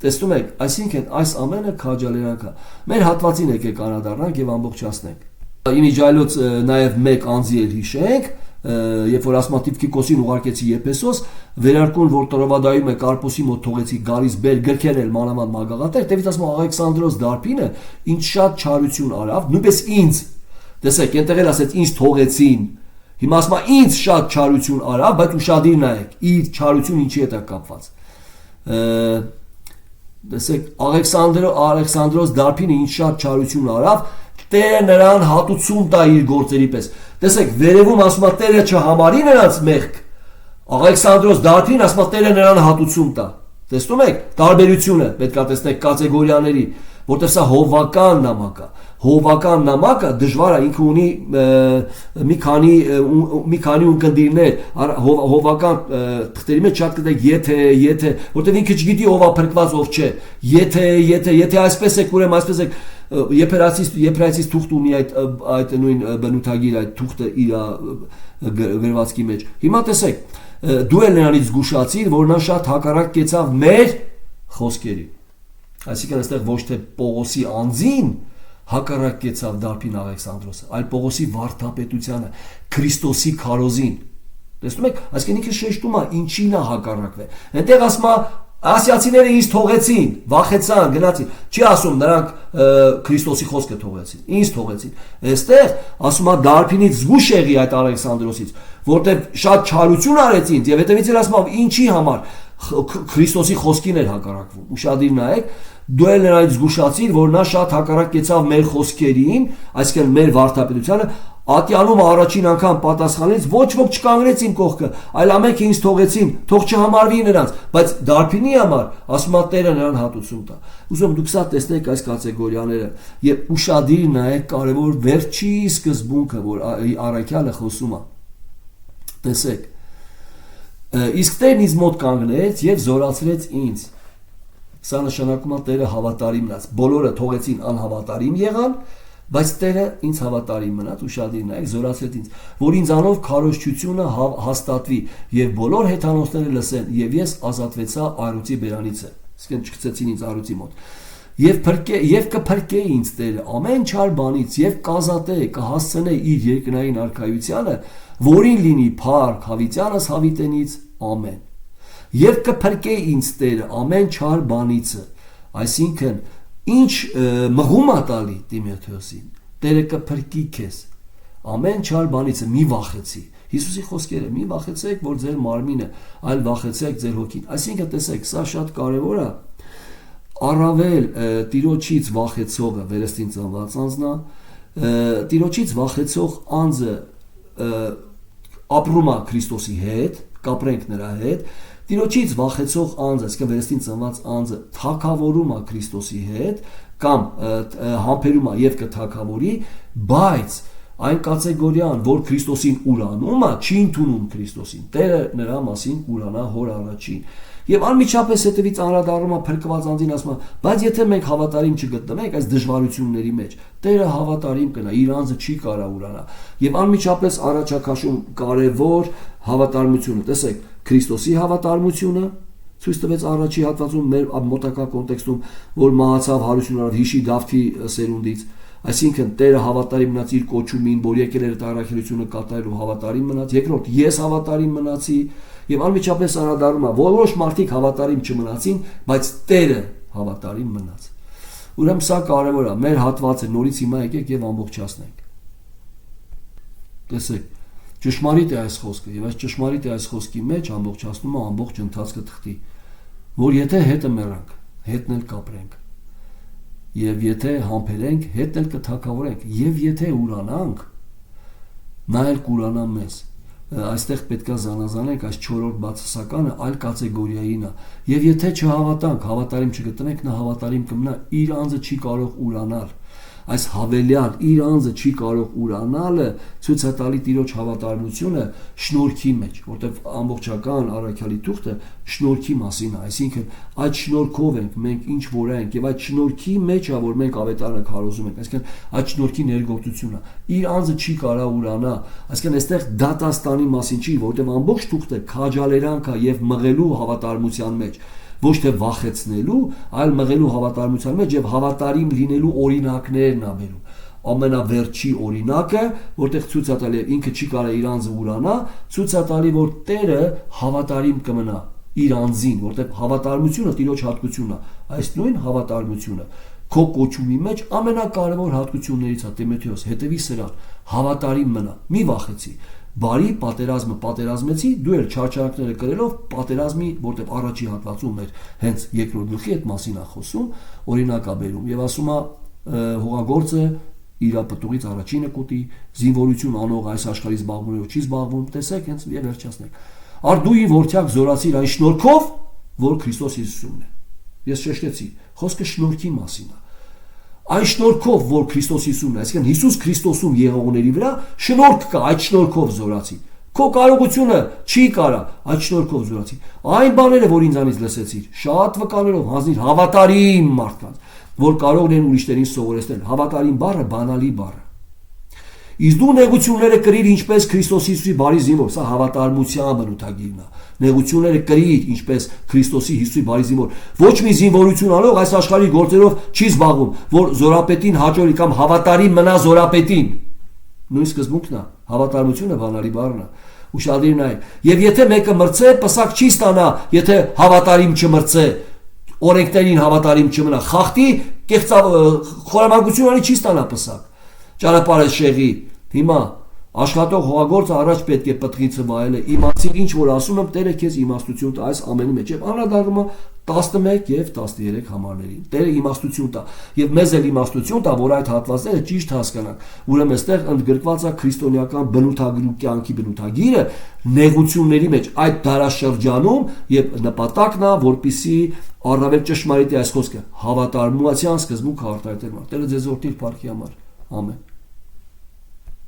Տեսնում եք, այսինքն այս ամենը քաջալերանք է։ Մեր հատվածին եկեք անդրադառնանք եւ ամբողջացնենք։ Իմիջայլոց նաև մեկ անձի էլ հիշենք, երբ որ ասում Տիվկիկոսին ուղարկեցի Եփեսոս, վերարկուն որ Տրովադայում է Կարպոսի մոտ թողեցի գալիս բեր գրքեր էլ մանավանդ մագաղատեր, տևից ասում Աղեքսանդրոս Դարբինը ինչ շատ չարություն արավ, նույնպես ինձ։ Տեսեք, այնտեղ էլ ասեց ինձ թողեցին։ Հիմա ասում ինձ շատ չարություն արավ, բայց ուշադիր նայեք, իր չարություն ինչի հետ է կապված։ Տեսեք, Աղեքսանդրոս Դարբինը ինչ շատ չարություն արավ, Տերը նրան հատուցում տա իր գործերի պես։ Տեսեք, վերևում ասում է Տերը չհամարի նրանց մեղք։ Աղեքսանդրոս Դարբին ասում է Տերը նրան հատուցում տա։ Տեսնում եք տարբերությունը, պետք է տեսնեք կատեգորիաների, որտեղ սա հովվական նամակ է։ Հովվական նամակը դժվար է, ինքը ունի մի քանի ունկնդիրներ, հովվական թղթերի մեջ շատ կտեք եթե, որտեղ ինքը չգիտի ով է փրկված, ով չէ։ Եթե այսպես եք, ուրեմն այսպես եք Եփրայցից թուղթ ունի այդ նույն բնութագիր, այդ թուղթը իր գրվածքի մեջ։ Հիմա տեսեք, դու էլ նրանից զգուշացիր, որ նա շատ հակառակ կեցավ մեր խոսքերի։ Այսինքն այստեղ ոչ թե Պողոսի անձին հակառակ կեցավ Դարբին Աղեքսանդրոսը, այլ Պողոսի վարդապետությանը, Քրիստոսի քարոզին։ Տեսնում եք, այսինքն ինքը շեշտում է ինչին է հակառակվել։ Այնտեղ ասում է ասիացիները ինձ թողեցին, վախեցան, գնացին։ Չի ասում նրանք Քրիստոսի խոսքը թողեցին, ինձ թողեցին։ Այստեղ ասում է Դարբինից զգուշ եղի այդ Աղեքսանդրոսից, որտեղ շատ չարություն արեց ինձ եւ հետեւից էլ ասում է ինչի համար Քրիստոսի խոսքին էր հակառակվում։ Ուշադիր նայեք, դու էլ նրանից զգուշացիր, որ նա շատ հակառակ կեցավ մեր խոսքերին, այսինքն մեր վարդապետությանը, ատյանում առաջին անգամ պատասխանեց, ոչ ոք չկանգնեց իմ կողքը, այլ ամենքը ինձ թողեցին, թող չհամարվի նրանց, բայց Դարբինի համար ասում է Տերը նրան հատուցում տա։ Ուզում դուք սա տեսնեք այս կատեգորիաները եւ ուշադիր նայեք կարևոր վերջի սկզբունքը, որ առաքյալը խոսում է։ Տեսեք, իսկ Տերն ինձ մոտ կանգնեց եւ զորացրեց ինձ։ Սա նշանակում է Տերը հավատարիմ մնաց։ Բոլորը թողեցին անհավատարիմ եղան, բայց Տերը ինձ հավատարիմ մնաց, ուշադիր նայեք, զորացրեց ինձ, որ ինձանով քարոզչությունը հաստատվի եւ բոլոր հեթանոսները լսեն, եւ ես ազատվեցա առյուծի բերանիցը։ Իսկեն չգցեցին ինձ առյուծի մոտ։ Եվ կփրկե ինձ Տերը ամեն չար բանից եւ կազատե, կհասցնե իր երկնային արքայությանը, որին լինի փառք հավիտյանս հավիտենից, ամեն։ Եվ կփրկե ինձ Տերը ամեն չար բանիցը, այսինքն ինչ մղում է տալի Տիմոթեոսին, Տերը կփրկի քեզ ամեն չար բանիցը, մի վախեցի։ Հիսուսի խոսքերը, մի վախեցեք, որ ձեր մարմինը, այլ վախեցեք ձեր հոգին։ Այսինքն տեսեք, սա շատ կարևոր է։ առավել տիրոջից վախեցողը վերստին ծնված անձն է, տիրոջից վախեցող անձը ապրում է Քրիստոսի հետ, կապրենք նրա հետ, տիրոջից վախեցող անձը, այսինքն վերստին ծնված անձը թագավորում է Քրիստոսի հետ կամ համբերում է եւ կթագավորի, բայց այն կատեգորիան, որ Քրիստոսին ուրանում է, չի ընդունում Քրիստոսին։ Տերը նրա մասին ուրանա հոր առաջին։ Եվ անմիջապես հետևից անդրադառնում է փրկված անձին, ասում է, բայց եթե մենք հավատարիմ չգտնենք այս դժվարությունների մեջ, Տերը հավատարիմ կնա, իր անձը չի կարա ուրանա։ Եվ անմիջապես առաջակաշում կարևոր հավատարմությունը, տեսեք, Քրիստոսի հավատարմությունը ցույց տվեց առաջի հատվածում մեր մոտակա կոնտեքստում, որ մահացավ հարություն արավ Հիշի Դավթի սերունդից, այսինքն Տերը հավատարիմ մնաց իր կոչումին, որ եկել էր տարաքելությունը կատարելու հավատարիմ մնաց, երկրորդ ես հավատարիմ մնացի, եւ անմիջապես անդրադառնում է որոշ մարդիկ հավատարիմ չմնացին, բայց Տերը հավատարիմ մնաց։ Ուրեմն սա կարևոր է, մեր հատվածը նորից հիմա եկեք եւ ամբողջացնենք։ Տեսեք, ճշմարիտ է այս խոսքը, եւ այս ճշմարիտ է այս խոսքի մեջ ամբողջացնում է ամբողջ ընթացքը թղթի, որ եթե հետը մեռանք, հետն էլ կապրենք, եւ եթե համբերենք, հետն էլ կթակավորենք, եւ եթե ուրանանք, նա էլ կուրանա մեզ։ Այստեղ պետքա զանազանենք այս 4-րդ բացասականը այլ կատեգորիային է, եւ եթե չհավատանք, հավատարիմ չգտնենք, նա հավատարիմ կմնա, իր անձը չի կարող ուրանալ։ Այս հավելյալ իր անձը չի կարող ուրանալը ցույց է տալի Տիրոջ հավատարմությունը շնորհքի մեջ, որտեղ ամբողջական առաքյալի թուղթը շնորհքի մասին է, այսինքն այդ շնորհքով ենք մենք ինչ որ ենք եւ այդ շնորհքի մեջ է որ մենք ավետարանը քարոզում ենք, այսինքն այդ շնորհքի ներգործությունը իր անձը չի կարող ուրանա, այսինքն այստեղ դատաստանի մասին չի, որտեղ ամբողջ թուղթը քաջալերանք է եւ մղելու հավատարմության մեջ, ոչ թե վախեցնելու, այլ մղելու հավատարմության մեջ եւ հավատարիմ լինելու օրինակներն ա բերում։ Ամենավերջի օրինակը, որտեղ ցույց է տալի ինքը չի կարող իր անձը ուրանա, ցույց է տալի, որ Տերը հավատարիմ կմնա իր անձին, որտեղ հավատարմությունը Տիրոջ հատկությունն է, այս նույն հավատարմությունը քո կոչումի մեջ ամենակարևոր հատկություններից է Տիմոթեոս, հետևի սրան, հավատարիմ մնա, մի վախեցի։ Բարի պատերազմը պատերազմեցի, դու էլ չարչարանքները կրելով պատերազմի, որտեղ առաջի հատվածում էր հենց երկրորդ գլխի այդ մասին է խոսում, օրինակ է բերում եւ ասում է հողագործը իր պտուղից առաջինը կուտի, զինվորություն անող այս աշխարհի զբաղումներով չի զբաղվում, տեսեք հենց եւ վերջացնենք։ Ար դու ի որդյակ զորացիր այն շնորհքով, որ Քրիստոս Հիսուսումն է։ Ես շեշտեցի, խոսքը շնորհքի մասին է։ Այն շնորհքով, որ Քրիստոս Հիսուսն է, այսինքն Հիսուս Քրիստոսում եղողների վրա շնորհք կա, այդ շնորհքով զորացի։ Քո կարողությունը չի կարա, այդ շնորհքով զորացի։ Այն բաները, որ ինձանից լսեցիր, շատ վկաներով հանձնիր հավատարիմ մարդկանց, որ կարող են ուրիշներին սովորեցնել։ Հավատարիմ բառը բանալի բառ է։ Իսկ դու նեղությունները կրիր ինչպես Քրիստոս Հիսուսի բարի զինվոր, սա հավատարմության բնութագիրն է։ Նեղությունները կրիր ինչպես Քրիստոսի Հիսուսի բարի զինվոր։ Ոչ մի զինվորություն անող այս աշխարհի գործերով չի զբաղվում, որ զորապետին հաջողի կամ հավատարիմ մնա զորապետին։ Նույն սկզբունքն է, հավատարմությունը բանալի բառն է։ Ուշադիր նայ։ Եվ եթե մեկը մրցե, պսակ չի ստանա, եթե հավատարիմ չմրցե, օրենքներին հավատարիմ չմնա, խախտի, խորամանկություն անի չի ստանա պսակ։ Ճանապարհը շեղի, հիմա աշխատող հողագործը առաջ պետք է պտղիցը վայելը, իմացիր ինչ որ ասում եմ, Տերը քեզ իմաստություն տա այս ամենի մեջ, եւ անդրադառնում է 11 եւ 13 համարներին։ Տերը իմաստություն տա, եւ մեզ էլ իմաստություն տա, որ այդ հատվածները ճիշտ հասկանանք։ Ուրեմն այստեղ ընդգրկված է քրիստոնեական բնութագրու կյանքի բնութագիրը նեղությունների մեջ այդ դարաշրջանում եւ նպատակն է, որպիսի առավել ճշմարիտ է այս խոսքը հավատարմության սկզբունքը արտահայտել։ Տերը ձեզ օրհնի փառքի համար։ Ամեն։